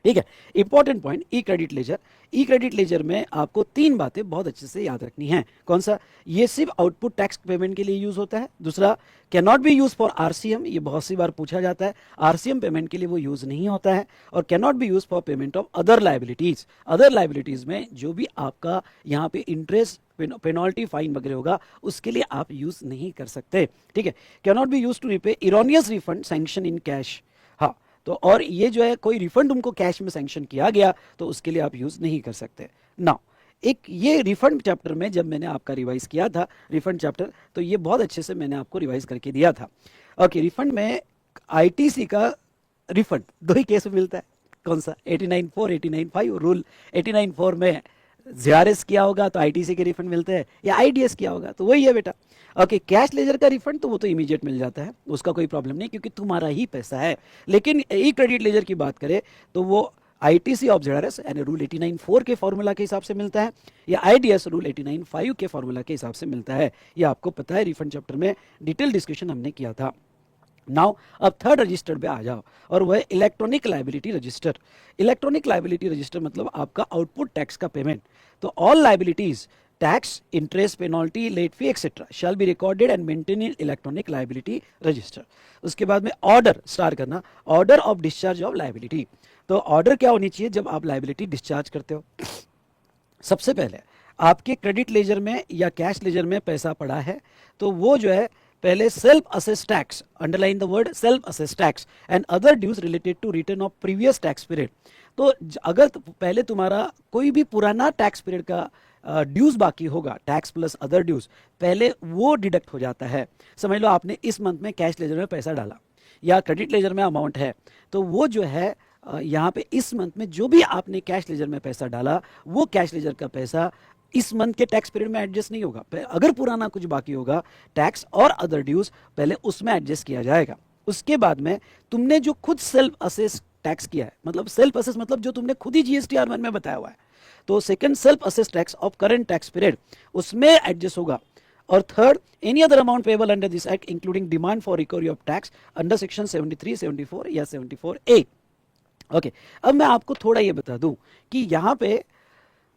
ठीक है, इंपॉर्टेंट पॉइंट, ई क्रेडिट लेजर। ई क्रेडिट लेजर में आपको 3 बातें बहुत अच्छे से याद रखनी है। कौन सा? ये सिर्फ आउटपुट टैक्स पेमेंट के लिए यूज होता है। दूसरा, can not be use for RCM, ये बहुत सी बार पूछा जाता है, आरसीएम पेमेंट के लिए वो यूज नहीं होता है। और can not be use for payment of other liabilities, other liabilities में जो भी आपका यहाँ पे इंटरेस्ट, पेनल्टी, फाइन वगैरह होगा, उसके लिए आप यूज नहीं कर सकते। ठीक है, can not be use to repay erroneous refund sanction in cash. हाँ, तो और ये जो है कोई रिफंड उनको कैश में सैंक्शन किया गया तो उसके लिए आप यूज नहीं कर सकते। नाउ एक ये रिफंड चैप्टर में जब मैंने आपका रिवाइज किया था रिफंड चैप्टर, तो ये बहुत अच्छे से मैंने आपको रिवाइज करके दिया था। ओके, रिफंड में आईटीसी का रिफंड दो ही केस में मिलता है। कौन सा? 89.4 89.5 रूल। 89.4 में जीआरएस किया होगा तो आईटीसी के रिफंड मिलते हैं, या आईडीएस किया होगा तो वही है बेटा। ओके, कैश लेजर का रिफंड तो वो तो इमीडिएट मिल जाता है, उसका कोई प्रॉब्लम नहीं क्योंकि तुम्हारा ही पैसा है। लेकिन ई क्रेडिट लेजर की बात करें तो वो आईटीसी ऑफ जेआरएस यानी रूल 89.4 के फॉर्मूला के हिसाब से मिलता है, या आईडीएस रूल 89.5 के फॉर्मूला के हिसाब से मिलता है। ये आपको पता है, रिफंड चैप्टर में डिटेल डिस्कशन हमने किया था। नाउ अब थर्ड रजिस्टर पे आ जाओ, और वह है electronic liability register. Electronic liability register मतलब आपका आउटपुट टैक्स का पेमेंट। तो all liabilities, tax, interest, penalty, late fee etcetera shall be recorded and maintain in electronic liability register. उसके बाद में ऑर्डर स्टार्ट करना, order of discharge of liability. तो ऑर्डर क्या होनी चाहिए जब आप लाइबिलिटी डिस्चार्ज करते हो? सबसे पहले आपके क्रेडिट लेजर में या कैश लेजर में पैसा पड़ा है तो वो जो है पहले self assess tax, underline the word self assess tax and other dues related to return of previous tax period. तो अगर पहले तुम्हारा कोई भी पुराना टैक्स पीरियड का ड्यूज बाकी होगा, टैक्स प्लस अदर ड्यूज, पहले वो डिडक्ट हो जाता है। समझ लो आपने इस मंथ में कैश लेजर में पैसा डाला या क्रेडिट लेजर में अमाउंट है, तो वो जो है यहाँ पे इस मंथ में जो भी आपने कैश लेजर में पैसा डाला वो कैश लेजर का पैसा इस मंथ के टैक्स पीरियड में एडजस्ट नहीं होगा। अगर पुराना कुछ बाकी होगा टैक्स और अदर ड्यूज, पहले उसमें एडजस्ट किया जाएगा। उसके बाद में तुमने जो खुद सेल्फ असेस टैक्स किया है, मतलब सेल्फ असेस मतलब जो तुमने खुद ही जीएसटीआर1 में बताया हुआ है, तो second self assess tax of current tax period उसमें एडजस्ट होगा। और third, any other amount payable under this act including demand for recovery of tax under section 73, 74 या 74A। ओके, अब मैं आपको थोड़ा ये बता दूं कि यहाँ पे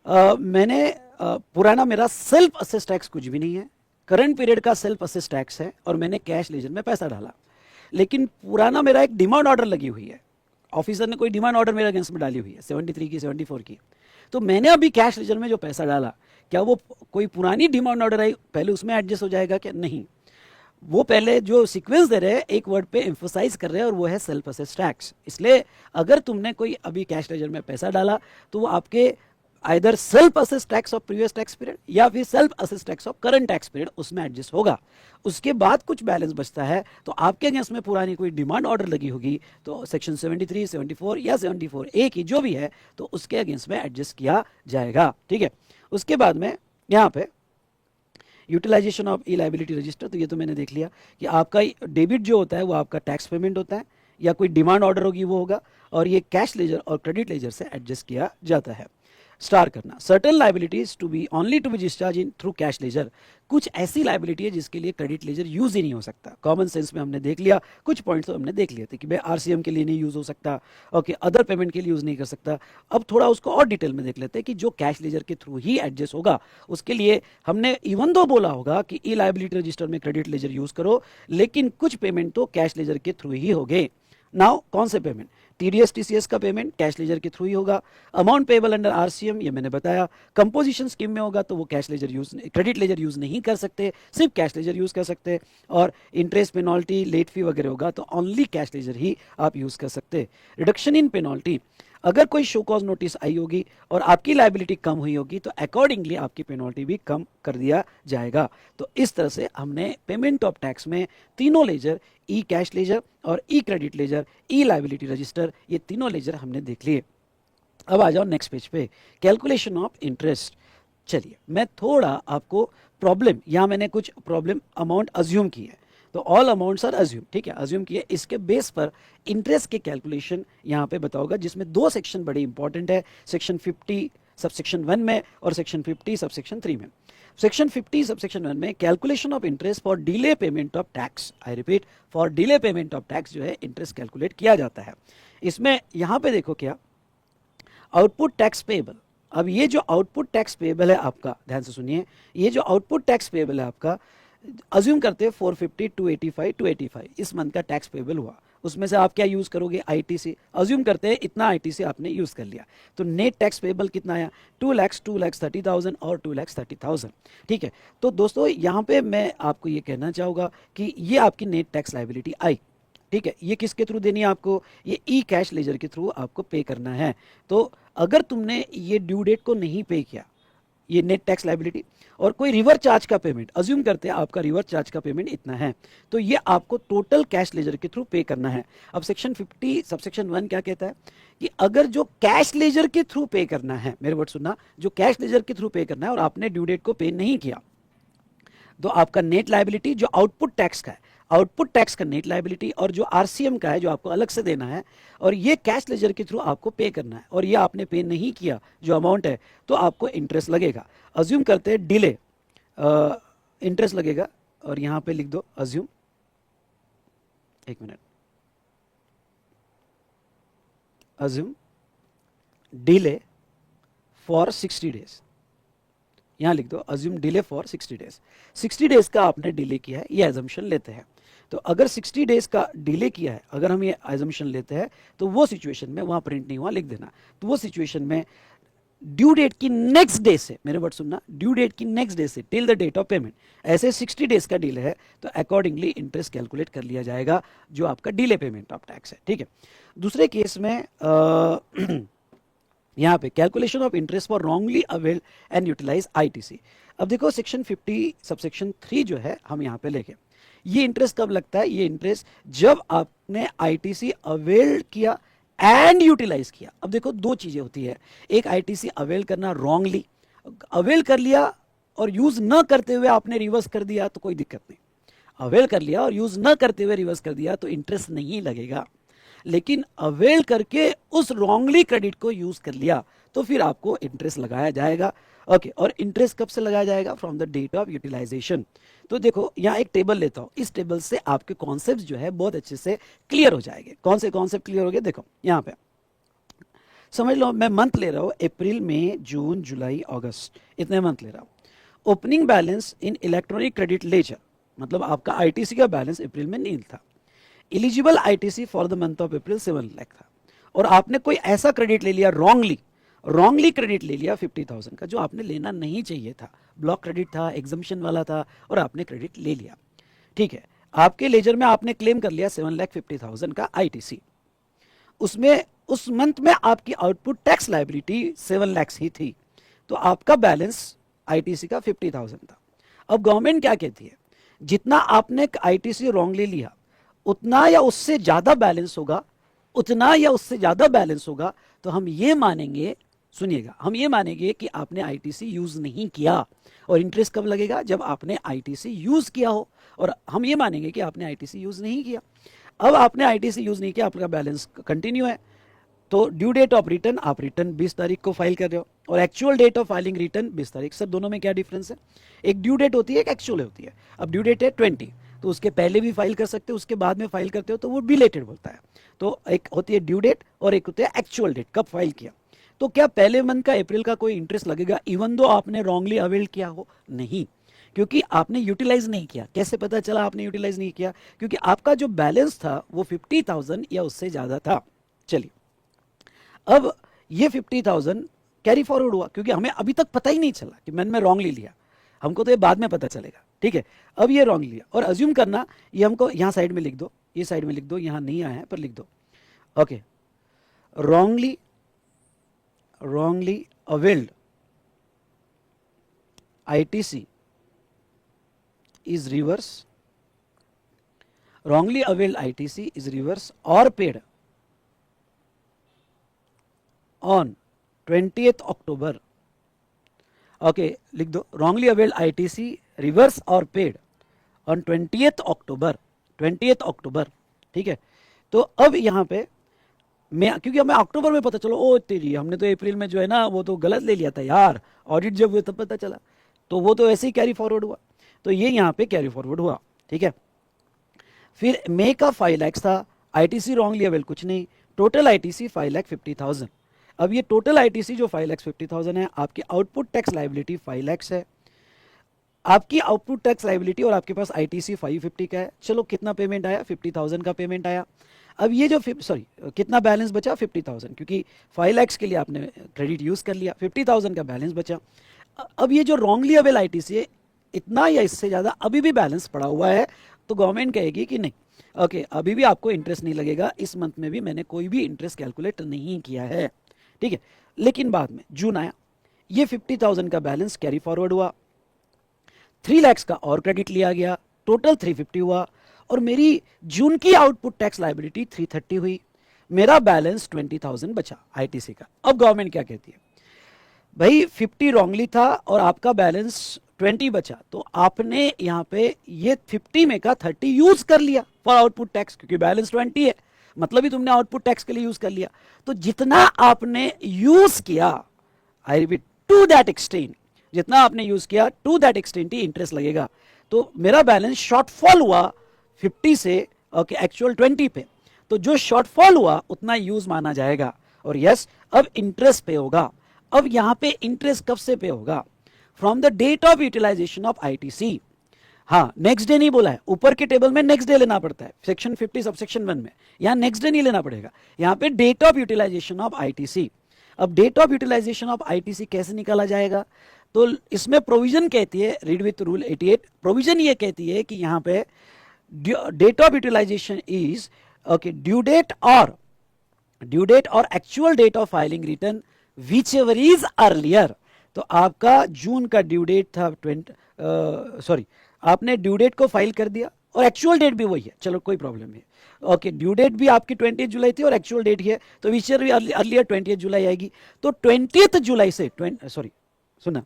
मैंने पुराना मेरा सेल्फ असेस टैक्स कुछ भी नहीं है, करंट पीरियड का सेल्फ असेस टैक्स है और मैंने कैश लेजर में पैसा डाला। लेकिन पुराना मेरा एक डिमांड ऑर्डर लगी हुई है, ऑफिसर ने कोई डिमांड ऑर्डर मेरे अगेंस्ट में डाली हुई है 73 की 74 की, तो मैंने अभी कैश लेजर में जो पैसा डाला क्या वो कोई पुरानी डिमांड ऑर्डर आई पहले उसमें एडजस्ट हो जाएगा क्या? नहीं, वो पहले जो सीक्वेंस दे रहे हैं एक वर्ड पे एम्फोसाइज कर रहे हैं और वो है सेल्फ असेस टैक्स। इसलिए अगर तुमने कोई अभी कैश लेजर में पैसा डाला तो वो आपके either self assess tax of previous tax period या फिर self assess tax of current tax period उसमें एडजस्ट होगा। उसके बाद कुछ बैलेंस बचता है तो आपके अगेंस्ट में पुरानी कोई डिमांड ऑर्डर लगी होगी तो सेक्शन 73, 74 या 74A की जो भी है तो उसके अगेंस्ट में एडजस्ट किया जाएगा। ठीक है, उसके बाद में यहाँ पे utilisation of e liability register, तो ये तो मैंने देख लिया कि आपका डेबिट जो होता है वो आपका टैक्स पेमेंट होता है या कोई डिमांड ऑर्डर होगी वो होगा, और ये कैश लेजर और क्रेडिट लेजर से एडजस्ट किया जाता है। स्टार करना, certain liabilities to be only to be discharge in through cash ledger. कुछ ऐसी लाइबिलिटी है जिसके लिए क्रेडिट लेजर यूज ही नहीं हो सकता। कॉमन सेंस में हमने देख लिया, कुछ पॉइंट्स तो हमने देख लिए थे कि भाई आरसीएम के लिए नहीं यूज हो सकता, ओके, अदर पेमेंट के लिए यूज नहीं कर सकता। अब थोड़ा उसको और डिटेल में देख लेते हैं कि जो कैश लेजर के थ्रू ही एडजस्ट होगा उसके लिए हमने इवन दो बोला होगा कि ई लाइबिलिटी रजिस्टर में क्रेडिट लेजर यूज करो, लेकिन कुछ पेमेंट तो कैश लेजर के थ्रू ही होंगे। नाउ कौन से पेमेंट? टीडीएस टीसीएस का पेमेंट कैश लेजर के थ्रू ही होगा। अमाउंट पेबल अंडर आरसीएम ये मैंने बताया। कंपोजिशन स्कीम में होगा तो वो cash ledger use, credit ledger use नहीं कर सकते, सिर्फ कैश लेजर यूज कर सकते। और इंटरेस्ट, पेनल्टी, लेट फी वगैरह होगा तो ओनली कैश लेजर ही आप यूज कर सकते। रिडक्शन इन पेनल्टी, अगर कोई शो कॉज नोटिस आई होगी और आपकी लाइबिलिटी कम हुई होगी तो अकॉर्डिंगली आपकी पेनल्टी भी कम कर दिया जाएगा। तो इस तरह से हमने पेमेंट ऑफ टैक्स में तीनों लेजर, ई कैश लेजर और ई क्रेडिट लेजर, ई लाइबिलिटी रजिस्टर, ये तीनों लेजर हमने देख लिए। अब आ जाओ नेक्स्ट पेज पे, कैलकुलेशन ऑफ इंटरेस्ट। चलिए मैं थोड़ा आपको प्रॉब्लम, यहाँ मैंने कुछ प्रॉब्लम अमाउंट अज्यूम की है, तो ऑल अमाउंट्स आर अज्यूम, ठीक है, अज्यूम किए, इसके बेस पर इंटरेस्ट के कैलकुलेशन यहाँ पे बताओगा, जिसमें दो सेक्शन बड़े इंपॉर्टेंट है, सेक्शन 50 सबसेक्शन 1 में और सेक्शन 50 सबसेक्शन 3 में। सेक्शन 50 सबसेक्शन 1 में calculation of interest for delay payment of tax, I repeat, for delay payment of tax जो है इंटरेस्ट कैलकुलेट किया जाता है। इसमें यहाँ पे देखो क्या, आउटपुट टैक्स पेएबल। अब ये जो आउटपुट टैक्स पेएबल है आपका, ध्यान से सुनिए, ये जो आउटपुट टैक्स पेएबल है आपका, अज्यूम करते हैं 450, 285, 285 इस मंथ का टैक्स पेबल हुआ, उसमें से आप क्या यूज करोगे? आईटीसी। अज्यूम करते हैं इतना आईटीसी आपने यूज कर लिया, तो नेट टैक्स पेबल कितना आया? 2,30,000 और 2,30,000। ठीक है, तो दोस्तों यहाँ पे मैं आपको ये कहना चाहूँगा कि ये आपकी नेट टैक्स लाइबिलिटी आई। ठीक है, ये किसके थ्रू देनी है आपको? ये ई कैश लेजर के थ्रू आपको पे करना है। तो अगर तुमने ये ड्यू डेट को नहीं पे किया, ये नेट टैक्स लाइबिलिटी, और कोई रिवर चार्ज का पेमेंट, अज्यूम करते हैं आपका रिवर चार्ज का पेमेंट इतना है, तो ये आपको टोटल कैश लेजर के थ्रू पे करना है। अब सेक्शन 50 सबसेक्शन 1 क्या कहता है कि अगर जो कैश लेजर के थ्रू पे करना है, मेरे वर्ड सुनना, जो कैश लेजर के थ्रू पे करना है और आपने ड्यू डेट को पे नहीं किया, तो आपका नेट लायबिलिटी जो आउटपुट टैक्स का है, आउटपुट टैक्स का नेट लायबिलिटी, और जो आरसीएम का है जो आपको अलग से देना है, और ये कैश लेजर के थ्रू आपको पे करना है, और ये आपने पे नहीं किया जो अमाउंट है, तो आपको इंटरेस्ट लगेगा। अज्यूम करते हैं डिले इंटरेस्ट लगेगा, और यहां पे लिख दो अज्यूम, एक minute, assume delay for 60 days, यहां लिख दो assume delay for 60 days. 60 days का आपने डिले किया है, ये एजम्पशन लेते हैं। तो अगर 60 डेज का डिले किया है, अगर हम ये एजम्पशन लेते हैं, तो वो सिचुएशन में, वहां प्रिंट नहीं हुआ लिख देना, तो वो सिचुएशन में ड्यू डेट की नेक्स्ट डे से, मेरे वर्ड सुनना, ड्यू डेट की नेक्स्ट डे से till the date of payment, ऐसे 60 डेज का डिले है, तो अकॉर्डिंगली इंटरेस्ट कैलकुलेट कर लिया जाएगा जो आपका डिले पेमेंट ऑफ टैक्स है। ठीक है, दूसरे केस में यहाँ पे calculation of interest for wrongly availed and utilise ITC. अब देखो सेक्शन 50 सबसेक्शन 3 जो है हम यहाँ पे लेके, ये इंटरेस्ट कब लगता है, ये इंटरेस्ट जब आपने आईटीसी अवेल्ड किया एंड यूटिलाइज किया। अब देखो दो चीजें होती है, एक आईटीसी अवेल करना रॉन्गली, अवेल कर लिया और यूज न करते हुए आपने रिवर्स कर दिया तो कोई दिक्कत नहीं, अवेल कर लिया और यूज न करते हुए रिवर्स कर दिया तो इंटरेस्ट नहीं लगेगा, लेकिन अवेल करके उस रॉन्गली क्रेडिट को यूज कर लिया तो फिर आपको इंटरेस्ट लगाया जाएगा। ओके, और इंटरेस्ट कब से लगाया जाएगा, from the date of utilisation. तो देखो यहाँ एक टेबल लेता हूं, इस टेबल से आपके कॉन्सेप्ट जो है बहुत अच्छे से क्लियर हो जाएंगे। कौन से कॉन्सेप्ट क्लियर हो गए, देखो यहाँ पे समझ लो, मैं मंथ ले रहा हूं अप्रैल मई जून जुलाई अगस्त, इतने मंथ ले रहा हूं। ओपनिंग बैलेंस इन इलेक्ट्रॉनिक क्रेडिट लेजर, मतलब आपका आईटीसी का बैलेंस अप्रैल में नील था। Eligible ITC for the month of April 7 lakh था, और आपने कोई ऐसा क्रेडिट ले लिया रॉन्गली क्रेडिट ले लिया 50,000 का जो आपने लेना नहीं चाहिए था, ब्लॉक क्रेडिट था, एग्जम्पशन वाला था, और आपने क्रेडिट ले लिया। ठीक है, आपके लेजर में आपने क्लेम कर लिया 7,50,000 का आईटीसी, उसमें उस मंथ में आपकी आउटपुट टैक्स लायबिलिटी 7 लाख ही थी, तो आपका बैलेंस आईटीसी का 50,000 था। अब गवर्नमेंट क्या कहती है, जितना आपने आईटीसी रॉन्गली लिया उतना या उससे ज्यादा बैलेंस होगा, उतना या उससे ज्यादा बैलेंस होगा, तो हम ये मानेंगे, सुनिएगा, हम ये मानेंगे कि आपने आईटीसी यूज नहीं किया, और इंटरेस्ट कब लगेगा, जब आपने आईटीसी यूज किया हो, और हम ये मानेंगे कि आपने आईटीसी यूज नहीं किया। अब आपने आईटीसी यूज नहीं किया, आपका बैलेंस कंटिन्यू है, तो ड्यू डेट ऑफ रिटर्न, आप रिटर्न 20 तारीख को फाइल कर रहे हो, और actual date of filing return 20 तारीख। सर दोनों में क्या डिफरेंस है, एक ड्यू डेट होती है, एक एक्चुअल होती है। अब ड्यू डेट है 20, तो उसके पहले भी फाइल कर सकते हो, उसके बाद में फाइल करते हो तो वो बिलेटेड बोलता है। तो एक होती है ड्यू डेट और एक होती है एक्चुअल डेट, कब फाइल किया। तो क्या पहले मंथ का अप्रैल का कोई इंटरेस्ट लगेगा इवन दो आपने रॉन्गली अवेल किया हो, नहीं, क्योंकि आपने यूटिलाइज नहीं किया। कैसे पता चला आपने यूटिलाइज नहीं किया, क्योंकि आपका जो बैलेंस था वो 50,000 या उससे ज्यादा था। चलिए, अब ये 50,000 कैरी फॉरवर्ड हुआ, क्योंकि हमें अभी तक पता ही नहीं चला कि मैंने रॉन्गली लिया, हमको तो ये बाद में पता चलेगा। ठीक है, अब ये रॉन्ग लिया, और अज्यूम करना ये हमको यहाँ साइड में लिख दो, ये साइड में लिख दो, यहाँ नहीं आया है पर लिख दो। Okay, wrongly availed ITC is reverse, wrongly availed ITC is reversed or paid on 20th October. Okay, लिख दो wrongly availed ITC reverse और paid on 20th October। ठीक है, तो अब यहाँ पे मैं, क्योंकि हमें अक्टूबर में पता चलो, ओ तेरी हमने तो अप्रैल में जो है ना वो तो गलत ले लिया था यार, ऑडिट जब हुए तब पता चला, तो वो तो ऐसे ही कैरी फॉरवर्ड हुआ, तो ये यहाँ पे कैरी फॉरवर्ड हुआ। ठीक है, फिर मई का 5 लाख था, आईटीसी रॉन्गली अवेल कुछ नहीं, टोटल आईटीसी 5,50,000। अब ये टोटल आईटीसी जो 5,50,000 है, आपकी आउटपुट टैक्स लायबिलिटी 5 लाख है, आपकी आउटपुट टैक्स लायबिलिटी, और आपके पास आईटीसी 550 का है। चलो कितना पेमेंट आया, 50,000 का पेमेंट आया। अब ये जो कितना बैलेंस बचा, 50,000, क्योंकि 5 लाख के लिए आपने क्रेडिट यूज कर लिया, 50,000 का बैलेंस बचा। अब ये जो रॉन्गली अवेल आईटीसी है, इतना या इससे ज्यादा अभी भी बैलेंस पड़ा हुआ है, तो गवर्नमेंट कहेगी कि नहीं, ओके, अभी भी आपको इंटरेस्ट नहीं लगेगा, इस मंथ में भी मैंने कोई भी इंटरेस्ट कैलकुलेट नहीं किया है। ठीक है, लेकिन बाद में जून आया, ये 50,000 का बैलेंस कैरी फॉरवर्ड हुआ, 3 लाख का और क्रेडिट लिया गया, टोटल 350 हुआ, और मेरी जून की आउटपुट टैक्स लायबिलिटी 330 हुई, मेरा बैलेंस 20,000 बचा आईटीसी का। अब गवर्नमेंट क्या कहती है, भाई 50 रॉन्गली था और आपका बैलेंस 20 बचा, तो आपने यहाँ पे ये 50 में का 30 यूज कर लिया फॉर आउटपुट टैक्स, क्योंकि बैलेंस 20 है, मतलब ही तुमने आउटपुट टैक्स के लिए यूज कर लिया। तो जितना आपने यूज किया, I repeat, to that extent, जितना आपने यूज किया टू दैट एक्सटेंट ही इंटरेस्ट लगेगा। तो मेरा बैलेंस शॉर्टफॉल हुआ 50 से ओके एक्चुअल 20 पे, तो जो शॉर्टफॉल हुआ उतना यूज माना जाएगा, और यस अब इंटरेस्ट पे होगा। अब यहां पे इंटरेस्ट कब से पे होगा, from the date of utilisation of ITC. हाँ, नेक्स्ट डे नहीं बोला है, ऊपर के टेबल में नेक्स्ट डे लेना पड़ता है, सेक्शन 50 सब सेक्शन 1 में, यहां नेक्स्ट डे नहीं लेना पड़ेगा, यहां पे date of utilisation of ITC. अब date of utilisation of ITC कैसे निकाला जाएगा, तो इसमें प्रोविजन कहती है, रीड विथ रूल 88, प्रोविजन ये कहती है कि यहां पे date of utilization is okay due date or actual date of filing return whichever is earlier. तो आपका जून का ड्यू डेट था आपने ड्यू डेट को फाइल कर दिया और एक्चुअल डेट भी वही है, चलो कोई प्रॉब्लम नहीं। ओके, ड्यू डेट भी आपकी 20 जुलाई थी और एक्चुअल डेट ही है, तो विच ईयर भी अर्लियर 20 जुलाई आएगी। तो 20 जुलाई से सुना,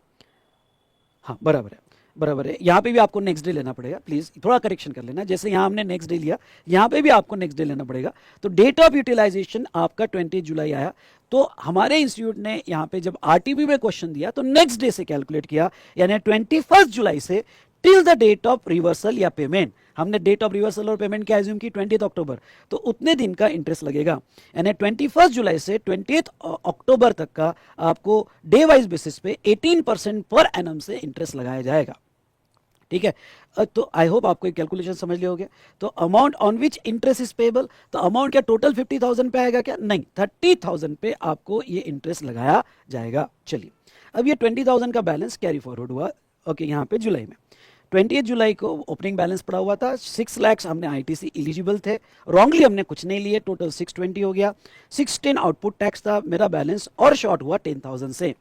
हाँ बराबर है, यहाँ पे भी आपको नेक्स्ट डे लेना पड़ेगा, प्लीज थोड़ा करेक्शन कर लेना, जैसे यहाँ हमने नेक्स्ट डे लिया, यहाँ पे भी आपको नेक्स्ट डे लेना पड़ेगा। तो डेट ऑफ यूटिलाइजेशन आपका 20 जुलाई आया, तो हमारे इंस्टीट्यूट ने यहाँ पे जब आरटीपी में क्वेश्चन दिया तो नेक्स्ट डे से कैलकुलेट किया, यानी 21 जुलाई से till the date of reversal या पेमेंट। हमने डेट ऑफ रिवर्सल और पेमेंट क्या एज्यूम की, 20 अक्टूबर, तो उतने दिन का इंटरेस्ट लगेगा, यानी 21 जुलाई से 20 अक्टूबर तक का आपको डे वाइज बेसिस पे 18% पर एनम से इंटरेस्ट लगाया जाएगा। ठीक है, तो आई होप आपको कैलकुलेशन समझ लिया होगा। तो amount on which interest is payable, तो अमाउंट क्या टोटल 50,000 पे आएगा क्या, नहीं, 30,000 पे आपको ये इंटरेस्ट लगाया जाएगा। चलिए, अब ये 20,000 का बैलेंस कैरी फॉरवर्ड हुआ ओके यहाँ पे जुलाई में, 28 जुलाई को ओपनिंग बैलेंस पड़ा हुआ था, 6 लाख हमने आईटीसी एलिजिबल थे, रॉन्गली हमने कुछ नहीं लिए, टोटल 620 हो गया, 610 आउटपुट टैक्स था मेरा बैलेंस, और शॉर्ट हुआ 10,000 से।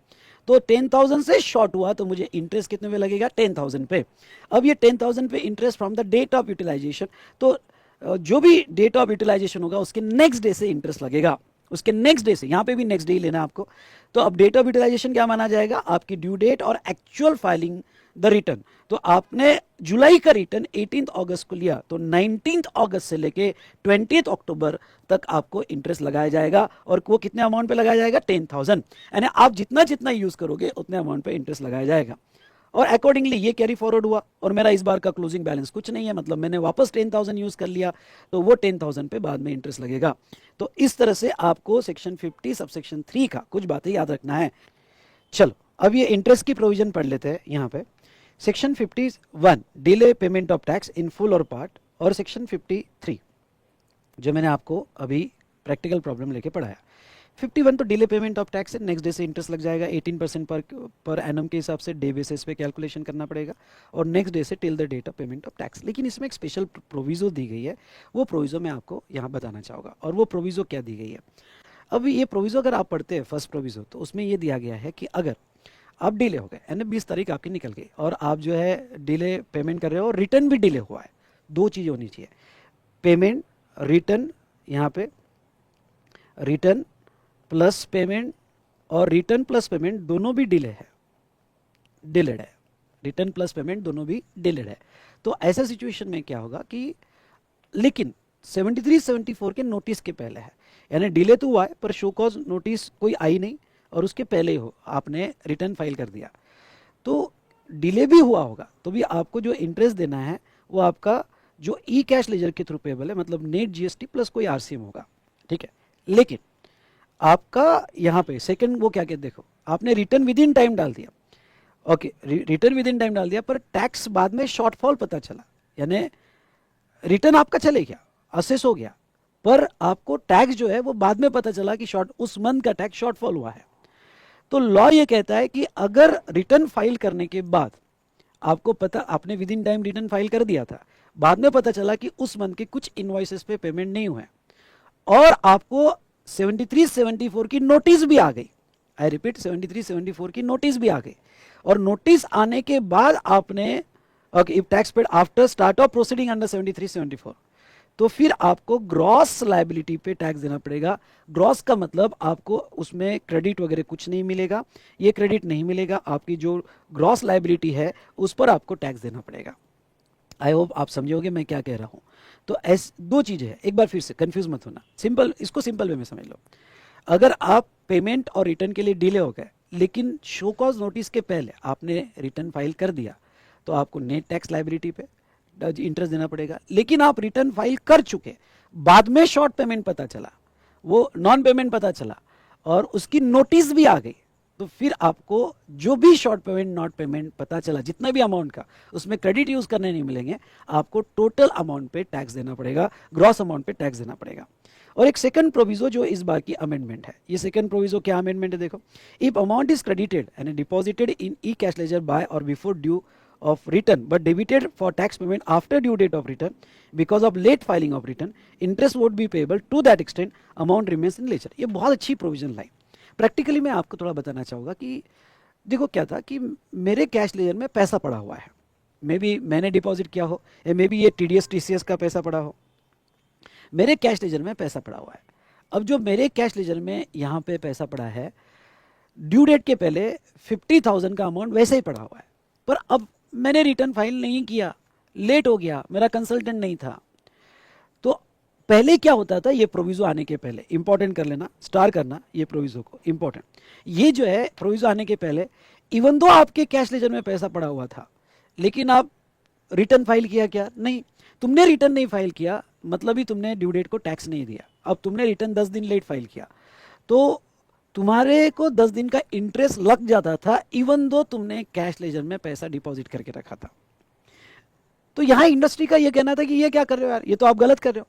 तो 10,000 से शॉर्ट हुआ तो मुझे इंटरेस्ट कितने पे लगेगा, 10,000 पे। अब ये 10,000 पे interest from the date of utilisation, तो जो भी डेट ऑफ यूटिलाइजेशन होगा उसके नेक्स्ट डे से इंटरेस्ट लगेगा, उसके नेक्स्ट डे से, यहां पे भी नेक्स्ट डे ही लेना आपको। तो अब डेट ऑफ यूटिलाइजेशन क्या माना जाएगा, आपकी due date or actual filing the return. तो आपने जुलाई का रिटर्न 18 अगस्त को लिया, तो 19 अगस्त से लेके 20 अक्टूबर तक आपको इंटरेस्ट लगाया जाएगा, और वो कितने अमाउंट पे लगाया जाएगा, 10,000, यानी आप जितना जितना यूज करोगे उतने अमाउंट पे इंटरेस्ट लगाया जाएगा। और अकॉर्डिंगली ये कैरी फॉरवर्ड हुआ, और मेरा इस बार का क्लोजिंग बैलेंस कुछ नहीं है, मतलब मैंने वापस 10,000 यूज कर लिया, तो वो 10,000 पे बाद में इंटरेस्ट लगेगा। तो इस तरह से आपको सेक्शन 50 सबसेक्शन 3 का कुछ बातें याद रखना है। चलो, अब ये इंटरेस्ट की प्रोविजन पढ़ लेते हैं। यहाँ पे section 51 delay payment of tax in full और पार्ट, और सेक्शन 53 जो मैंने आपको अभी प्रैक्टिकल प्रॉब्लम लेके पढ़ाया। 51 तो डिले पेमेंट ऑफ टैक्स है, नेक्स्ट डे से इंटरेस्ट लग जाएगा, 18% पर एनम के हिसाब से डे बेसिस पे कैलकुलेशन करना पड़ेगा, और नेक्स्ट डे से till the date of payment of tax. लेकिन इसमें एक स्पेशल प्रोविजो दी गई है, वो प्रोविजो मैं आपको यहाँ बताना चाहूँगा। और वो प्रोविजो क्या दी गई है, अब ये प्रोविजो अगर आप पढ़ते हैं फर्स्ट प्रोविजो, तो उसमें ये दिया गया है कि अगर आप डिले हो गए, यानी 20 तारीख आपकी निकल गई, और आप जो है डिले पेमेंट कर रहे हो और रिटर्न भी डिले हुआ है, दो चीज़ें होनी चाहिए, पेमेंट रिटर्न, यहाँ पे रिटर्न प्लस पेमेंट, और रिटर्न प्लस पेमेंट दोनों भी डिलेड है, रिटर्न प्लस पेमेंट दोनों भी डिलेड है। तो ऐसा सिचुएशन में क्या होगा कि, लेकिन 73-74 के नोटिस के पहले है, यानी डिले तो हुआ है पर शो कॉज नोटिस कोई आई नहीं, और उसके पहले हो आपने रिटर्न फाइल कर दिया, तो डिले भी हुआ होगा, तो भी आपको जो इंटरेस्ट देना है वो आपका जो ई कैश लेजर के थ्रू पेबल है, मतलब नेट जीएसटी प्लस कोई आरसीएम होगा। ठीक है, लेकिन आपका यहाँ पे सेकंड वो क्या कहते, देखो आपने रिटर्न विद इन टाइम डाल दिया, okay return with in time डाल दिया, पर टैक्स बाद में शॉर्टफॉल पता चला, यानी रिटर्न आपका चले गया, असेस हो गया, पर आपको टैक्स जो है वो बाद में पता चला कि उस मंथ का टैक्स शॉर्टफॉल हुआ है। तो लॉ ये कहता है कि अगर रिटर्न फाइल करने के बाद आपको पता, आपने with in time return file कर दिया था, बाद में पता चला कि उस मंथ के कुछ इनवॉइसेस पे पेमेंट नहीं हुए, और आपको 73-74 की नोटिस भी आ गई, आई रिपीट 73 74 की नोटिस भी आ गई, और नोटिस आने के बाद आपने okay if tax paid after start of proceeding under 73 74, तो फिर आपको ग्रॉस लायबिलिटी पे टैक्स देना पड़ेगा। ग्रॉस का मतलब आपको उसमें क्रेडिट वगैरह कुछ नहीं मिलेगा, ये क्रेडिट नहीं मिलेगा, आपकी जो ग्रॉस लायबिलिटी है उस पर आपको टैक्स देना पड़ेगा। आई होप आप समझोगे मैं क्या कह रहा हूं। तो ऐसे दो चीजें हैं, एक बार फिर से कंफ्यूज मत होना, सिंपल, इसको सिंपल वे में समझ लो। अगर आप पेमेंट और रिटर्न के लिए डिले हो गए, लेकिन शो कॉज नोटिस के पहले आपने रिटर्न फाइल कर दिया, तो आपको नेट टैक्स लायबिलिटी पे इंटरेस्ट देना पड़ेगा। लेकिन आप रिटर्न फाइल कर चुके, बाद में शॉर्ट पेमेंट पता चला, वो नॉन पेमेंट पता चला और उसकी नोटिस भी आ गई, तो फिर आपको जो भी शॉर्ट पेमेंट नॉट पेमेंट पता चला, जितना भी अमाउंट का, उसमें क्रेडिट यूज करने नहीं मिलेंगे, आपको टोटल अमाउंट पे टैक्स देना पड़ेगा, ग्रॉस अमाउंट पे टैक्स देना पड़ेगा। और एक सेकंड प्रोविजो जो इस बार की अमेंडमेंट है, ये सेकंड प्रोविजो क्या अमेंडमेंट है देखो, if amount is credited and deposited in e cash ledger by or before due of return but debited for tax payment after due date of return because of late filing of return, interest would be payable to that extent amount remains in ledger। ये बहुत अच्छी provision लाई। Practically मैं आपको थोड़ा बताना चाहूँगा कि देखो क्या था कि मेरे कैश लेजर में पैसा पड़ा हुआ है, मे बी मैंने डिपॉजिट किया हो, या मे बी ये TDS TCS का पैसा पड़ा हो, मेरे कैश लेजर में पैसा पड़ा हुआ है। अब जो मेरे कैश लेजर में यहाँ पे पैसा पड़ा है, ड्यू डेट के पहले 50,000 का अमाउंट वैसे ही पड़ा हुआ है, पर अब मैंने रिटर्न फाइल नहीं किया, लेट हो गया, मेरा कंसल्टेंट नहीं था। तो पहले क्या होता था, ये प्रोविजो आने के पहले, इंपॉर्टेंट कर लेना, स्टार करना ये प्रोविजो को, इंपॉर्टेंट। ये जो है प्रोविजो आने के पहले, इवन दो आपके कैश लेजर में पैसा पड़ा हुआ था, लेकिन आप रिटर्न फाइल किया क्या? नहीं, तुमने रिटर्न नहीं फाइल किया, मतलब ही तुमने ड्यू डेट को टैक्स नहीं दिया। अब तुमने रिटर्न 10 दिन लेट फाइल किया, तो तुम्हारे को 10 दिन का इंटरेस्ट लग जाता था, इवन दो तुमने कैश लेजर में पैसा डिपॉजिट करके रखा था। तो यहां इंडस्ट्री का ये कहना था कि ये क्या कर रहे हो यार, ये तो आप गलत कर रहे हो।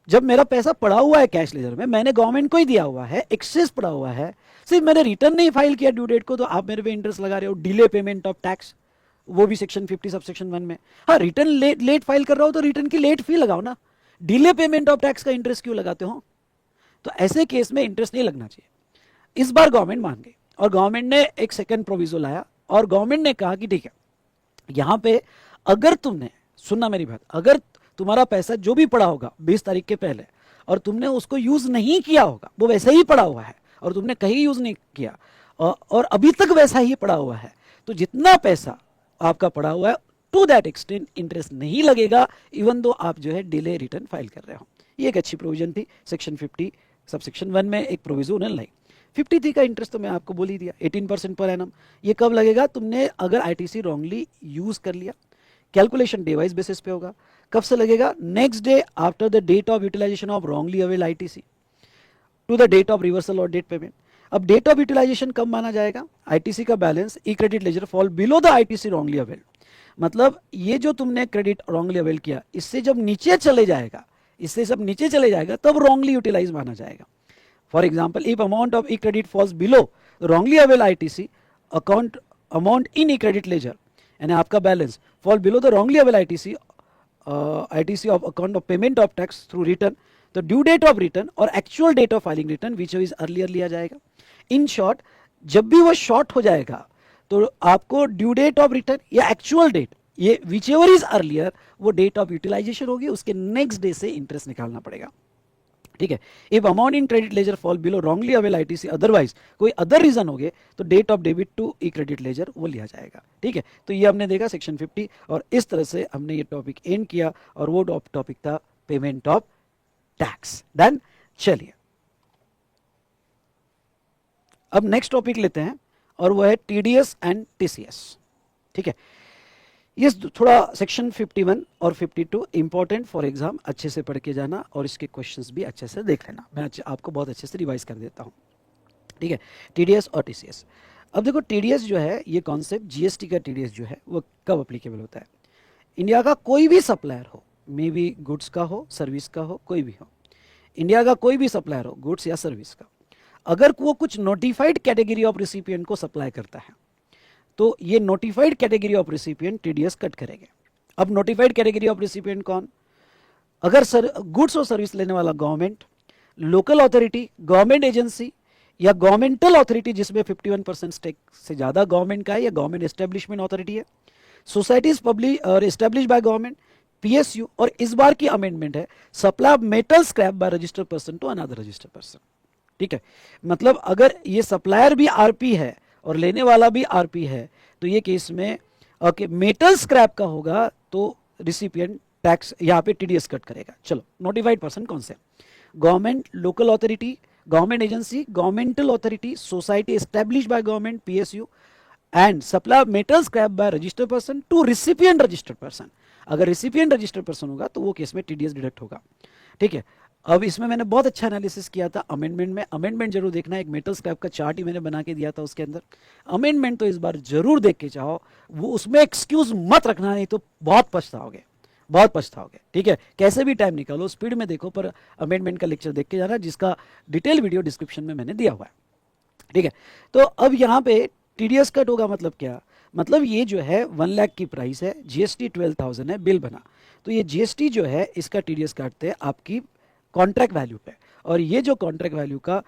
जब मेरा पैसा पड़ा हुआ है कैश लेजर में, मैंने गवर्नमेंट को ही दिया हुआ है, एक्सेस पड़ा हुआ है, सिर्फ मैंने रिटर्न नहीं फाइल किया ड्यू डेट को, तो आप मेरे पे इंटरेस्ट लगा रहे हो, डिले पेमेंट ऑफ टैक्स, वो भी सेक्शन 50 सबसेक्शन 1 में। हाँ, रिटर्न लेट फाइल कर रहा हो तो रिटर्न की लेट फी लगाओ ना, डिले पेमेंट ऑफ टैक्स का इंटरेस्ट क्यों लगाते हो? तो ऐसे केस में इंटरेस्ट नहीं लगना चाहिए। इस बार गवर्नमेंट मान गई और गवर्नमेंट ने एक सेकंड प्रोविजो लाया, और गवर्नमेंट ने कहा कि ठीक है, यहां पे अगर तुमने, सुनना मेरी बात, अगर तुम्हारा पैसा जो भी पड़ा होगा 20 तारीख के पहले और तुमने उसको यूज नहीं किया होगा, वो वैसे ही पड़ा हुआ है और तुमने कहीं यूज नहीं किया और अभी तक वैसा ही पड़ा हुआ है, तो जितना पैसा आपका पड़ा हुआ है टू दैट एक्सटेंट इंटरेस्ट नहीं लगेगा, इवन दो आप जो है डिले रिटर्न फाइल कर रहे हो। ये एक अच्छी प्रोविजन थी सेक्शन 50 सबसेक्शन 1 में, एक प्रोविजन उन्होंने लाई। 53 का इंटरेस्ट तो मैं आपको बोल ही दिया, 18% पर एनम। ये कब लगेगा? तुमने अगर ITC रॉन्गली यूज कर लिया, कैलकुलेशन डे वाइज बेसिस पे होगा। कब से लगेगा? Next day after the date of utilisation of wrongly avail ITC to the date of reversal और डेट पेमेंट। अब डेट ऑफ यूटिलाइजेशन कब माना जाएगा? ITC का balance e credit ledger fall below the ITC wrongly avail, मतलब ये जो तुमने क्रेडिट रॉन्गली अवेल किया, इससे जब नीचे चले जाएगा, इससे सब नीचे चले जाएगा, तब रॉन्गली यूटिलाइज माना जाएगा। For example, if amount of e-credit falls below wrongly availed ITC account amount in e-credit ledger and आपका balance fall below the wrongly availed ITC of account of payment of tax through return, the due date of return or actual date of filing return which is earlier लिया जाएगा। In short, जब भी वो short हो जाएगा तो आपको due date of return या actual date, ये whichever is earlier, वो date of utilization होगी, उसके next day से interest निकालना पड़ेगा। ठीक है। If amount in credit ledger fall below wrongly avail ITC, otherwise कोई अदर रीजन हो गए तो date of debit to e credit ledger वो लिया जाएगा। ठीक है, तो ये हमने देखा सेक्शन 50, और इस तरह से हमने ये टॉपिक एंड किया, और वो टॉपिक था पेमेंट ऑफ टैक्स। डन। चलिए अब नेक्स्ट टॉपिक लेते हैं, और वो है TDS एंड TCS। ठीक है, ये थोड़ा सेक्शन 51 और 52 इंपॉर्टेंट फॉर एग्जाम, अच्छे से पढ़ के जाना और इसके क्वेश्चंस भी अच्छे से देख लेना। मैं आपको बहुत अच्छे से रिवाइज कर देता हूँ। ठीक है, TDS और TCS। अब देखो TDS जो है, ये कॉन्सेप्ट GST का TDS जो है वो कब अप्लीकेबल होता है? इंडिया का कोई भी सप्लायर हो, मे बी गुड्स का हो, सर्विस का हो, कोई भी हो, इंडिया का कोई भी सप्लायर हो गुड्स या सर्विस का, अगर वो कुछ नोटिफाइड कैटेगरी ऑफ रिसिपिएंट को सप्लाई करता है, तो ये notified category of recipient TDS cut करेंगे। अब नोटिफाइड कैटेगरी ऑफ रिसिपिएंट कौन? अगर गुड्स और सर्विस लेने वाला government, local authority, government agency या गवर्नमेंटल अथॉरिटी जिसमें 51% स्टेक से ज्यादा गवर्नमेंट का है या गवर्नमेंट एस्टेब्लिशमेंट अथॉरिटी है, सोसाइटीज पब्लिश और एस्टेब्लिश बाय गवर्नमेंट, पीएसयू, और इस बार की अमेंडमेंट है supply metal scrap by registered person to another registered person. ठीक है, मतलब अगर ये सप्लायर भी आरपी है और लेने वाला भी आरपी है तो ये केस में ओके मेटल स्क्रैप का होगा तो रिसिपिएंट टैक्स यहाँ पे टीडीएस कट करेगा। चलो, नोटिफाइड पर्सन कौन से? Government, local authority, government agency, governmental authority, society establish by government, PSU, and supply metal scrap by registered person to recipient registered person. अगर रिसिपिएंट रजिस्टर्ड पर्सन होगा तो वो केस में TDS deduct होगा। ठीक है, अब इसमें मैंने बहुत अच्छा एनालिसिस किया था अमेंडमेंट में, अमेंडमेंट जरूर देखना, एक मेटल स्क्रैप का चार्ट ही मैंने बना के दिया था उसके अंदर। अमेंडमेंट तो इस बार जरूर देख के चाहो, वो उसमें एक्सक्यूज मत रखना, नहीं तो बहुत पछताओगे, बहुत पछताओगे। ठीक है, कैसे भी टाइम निकालो, स्पीड में देखो, पर अमेंडमेंट का लेक्चर देख के जाना, जिसका डिटेल वीडियो डिस्क्रिप्शन में मैंने दिया हुआ है। ठीक है, तो अब यहाँ पे टीडीएस कट होगा मतलब क्या? मतलब ये जो है 1 लाख की प्राइस है, जीएसटी 12,000 है, बिल बना, तो ये जीएसटी जो है इसका टीडीएस काटते हैं आपकी कॉन्ट्रैक्ट वैल्यू पे, और ये जो कॉन्ट्रैक्ट वैल्यू का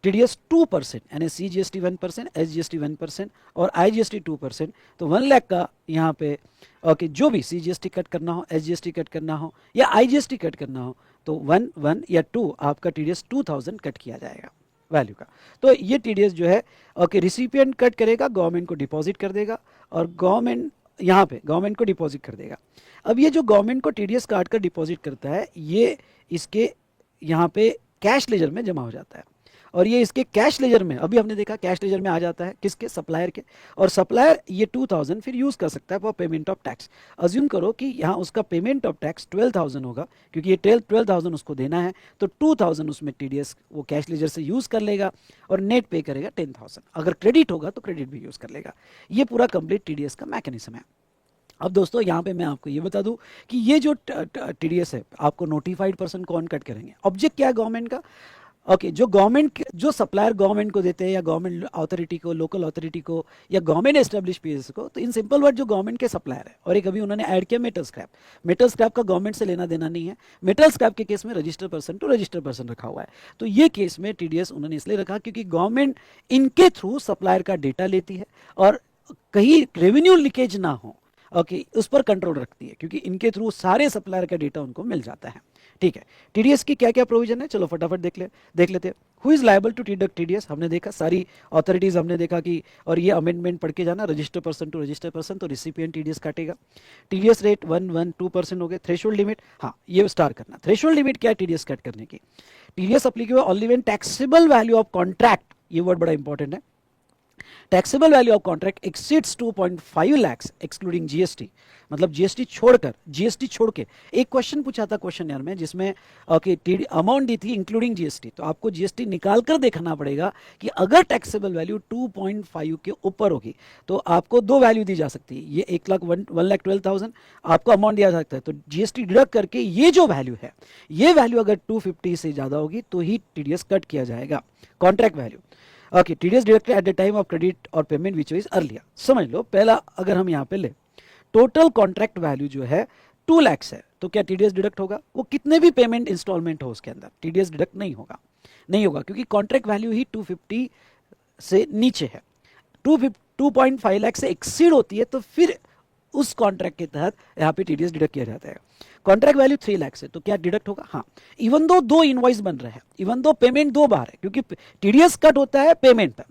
टीडीएस 2%, यानी सीजीएसटी 1%, एसजीएसटी 1% और आईजीएसटी 2%, तो 1 लाख का यहाँ पे ओके जो भी सीजीएसटी कट करना हो, एसजीएसटी कट करना हो या आईजीएसटी कट करना हो, तो 1 या 2 आपका टीडीएस 2000 कट किया जाएगा वैल्यू का। तो ये टीडीएस जो है ओके रिसिपिएंट कट करेगा, गवर्नमेंट को डिपॉजिट कर देगा, और गवर्नमेंट यहाँ पे गवर्नमेंट को डिपॉजिट कर देगा। अब ये जो गवर्नमेंट को टीडीएस काट कर डिपॉजिट करता है, ये इसके यहाँ पे कैश लेजर में जमा हो जाता है, और ये इसके कैश लेजर में, अभी हमने देखा कैश लेजर में आ जाता है किसके? सप्लायर के, और सप्लायर ये 2000 फिर यूज कर सकता है for payment of tax. Assume करो कि यहाँ उसका पेमेंट ऑफ टैक्स 12,000 होगा, क्योंकि ये 12,000 उसको देना है, तो 2000 उसमें टीडीएस वो कैश लेजर से यूज कर लेगा और नेट पे करेगा 10,000। अगर क्रेडिट होगा तो क्रेडिट भी यूज कर लेगा। ये पूरा कंप्लीट टीडीएस का मैकेनिज्म है। अब दोस्तों यहाँ पे मैं आपको ये बता दूं कि ये जो टीडीएस है आपको नोटिफाइड पर्सन कौन कट करेंगे? ऑब्जेक्ट क्या है गवर्नमेंट का? ओके, जो गवर्नमेंट, जो सप्लायर गवर्नमेंट को देते हैं या गवर्नमेंट अथॉरिटी को, लोकल अथॉरिटी को या गवर्नमेंट एस्टेब्लिश पीएस को, तो इन सिंपल वर्ड जो गवर्नमेंट के सप्लायर है, और एक अभी उन्होंने ऐड किया मेटल स्क्रैप। मेटल स्क्रैप का गवर्नमेंट से लेना देना नहीं है, मेटल स्क्रैप के केस में registered person to registered person रखा हुआ है। तो ये केस में टीडीएस उन्होंने इसलिए रखा क्योंकि गवर्नमेंट इनके थ्रू सप्लायर का डेटा लेती है और कहीं रेवेन्यू लीकेज ना हो, ओके, उस पर कंट्रोल रखती है, क्योंकि इनके थ्रू सारे सप्लायर का डेटा उनको मिल जाता है। ठीक है, टीडीएस की क्या क्या प्रोविजन है, चलो फटाफट देख लेते हैं। Who is liable to deduct TDS, हमने देखा सारी अथॉरिटीज हमने देखा कि, और ये अमेंडमेंट पढ़ के जाना, registered person to registered person, तो रिसिपिएंट टीडीएस काटेगा। टीडीएस रेट 112% हो गए। थ्रेशोल्ड लिमिट, हाँ ये स्टार करना, थ्रेशोल्ड लिमिट क्या है टीडीएस कट करने की? TDS applicable only when taxable value of contract, ये वर्ड बड़ा इंपॉर्टेंट है, taxable value of contract exceeds 2.5 lakh excluding GST, मतलब जीएसटी छोड़कर, जीएसटी छोड़ के। एक क्वेश्चन पूछा था क्वेश्चन ईयर में जिसमें अमाउंट दी थी इंक्लूडिंग जीएसटी, तो आपको जीएसटी निकाल कर देखना पड़ेगा कि अगर टैक्सेबल वैल्यू 2.5 के ऊपर होगी तो आपको दो वैल्यू दी जा सकती है। ये 1,12,000 आपको अमाउंट दिया जा सकता है, तो जीएसटी डिडक्ट करके ये जो वैल्यू है, ये वैल्यू अगर 250 से ज्यादा होगी तो ही टीडीएस कट किया जाएगा, contract value. Okay, TDS deducted at the time of credit और पेमेंट विच इज अर्लियर। समझ लो, पहला अगर हम यहाँ पे ले, टोटल कॉन्ट्रैक्ट वैल्यू जो है 2 लाख है, तो क्या टीडीएस डिडक्ट होगा? वो कितने भी पेमेंट इंस्टॉलमेंट हो उसके अंदर टीडीएस डिडक्ट नहीं होगा, नहीं होगा, क्योंकि कॉन्ट्रैक्ट वैल्यू ही 250 से नीचे है। 2.5 लाख से एक्सीड होती है तो फिर उस कॉन्ट्रैक्ट के तहत यहाँ पे टीडीएस डिडक्ट किया जाता है। कॉन्ट्रैक्ट वैल्यू 3 लाख से, तो क्या डिडक्ट होगा? हाँ, इवन दो इनवॉइस बन रहे हैं, इवन दो पेमेंट दो बार है, क्योंकि टीडीएस कट होता है पेमेंट पर,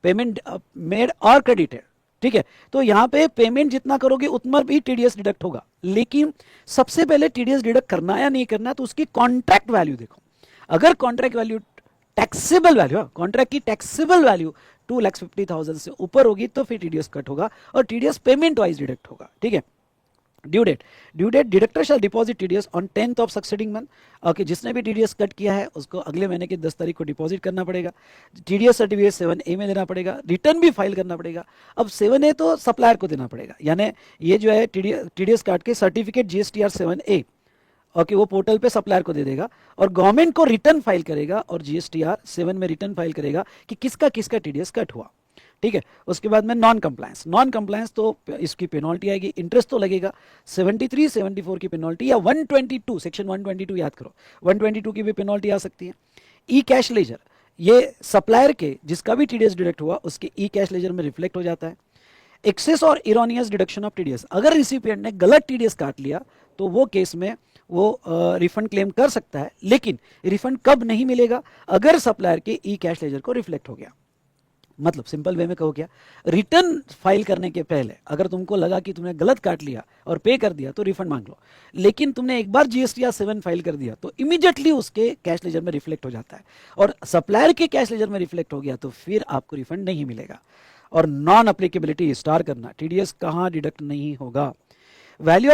पेमेंट मेड और क्रेडिटेड। ठीक है, तो यहाँ पे पेमेंट जितना करोगे उतना भी टीडीएस डिडक्ट होगा, लेकिन सबसे पहले टीडीएस डिडक्ट करना या नहीं करना तो उसकी कॉन्ट्रैक्ट वैल्यू देखो। अगर contract value taxable value, contract की टैक्सेबल वैल्यू 2,50,000 से ऊपर होगी तो फिर टीडीएस कट होगा और टीडीएस पेमेंट वाइज डिडक्ट होगा। ठीक है, due date deductor shall deposit TDS on 10th of succeeding month. Okay, जिसने भी टीडीएस कट किया है उसको अगले महीने की 10 तारीख को डिपॉजिट करना पड़ेगा। टीडीएस सर्टिफिकेट 7A में देना पड़ेगा, रिटर्न भी फाइल करना पड़ेगा। अब 7A तो सप्लायर को देना पड़ेगा, यानी ये जो है टीडीएस काट के सर्टिफिकेट जीएसटीआर 7A, ओके, वो पोर्टल पे सप्लायर को दे देगा और गवर्नमेंट को रिटर्न फाइल करेगा और जीएसटीआर 7 में रिटर्न फाइल करेगा कि किसका किसका टीडीएस कट हुआ। ठीक है, उसके बाद में नॉन कंप्लायंस तो इसकी पेनल्टी आएगी, इंटरेस्ट तो लगेगा, 73, 74 की पेनल्टी या 122, सेक्शन 122 याद करो, 122 की भी पेनल्टी आ सकती है। ई कैश लेजर, ये सप्लायर के जिसका भी टीडीएस डिडक्ट हुआ उसके ई कैश लेजर में रिफ्लेक्ट हो जाता है। एक्सेस और इरोनियस डिडक्शन ऑफ टीडीएस, अगर रिसिपिएंट ने गलत टीडीएस काट लिया तो वो केस में वो रिफंड क्लेम कर सकता है, लेकिन रिफंड कब नहीं मिलेगा, अगर सप्लायर के ई कैश लेजर को रिफ्लेक्ट हो गया। मतलब सिंपल वे में कहो क्या, रिटर्न फाइल करने के पहले अगर तुमको लगा कि तुमने गलत काट लिया और पे कर दिया तो रिफंड मांग लो, लेकिन तुमने एक बार जीएसटी या 7 फाइल कर दिया तो इमीडिएटली उसके कैश लेजर में रिफ्लेक्ट हो जाता है, और सप्लायर के कैश लेजर में रिफ्लेक्ट हो गया तो फिर आपको रिफंड नहीं मिलेगा। और नॉन अप्लीकेबिलिटी स्टार करना, टीडीएस कहाँ डिडक्ट नहीं होगा। Value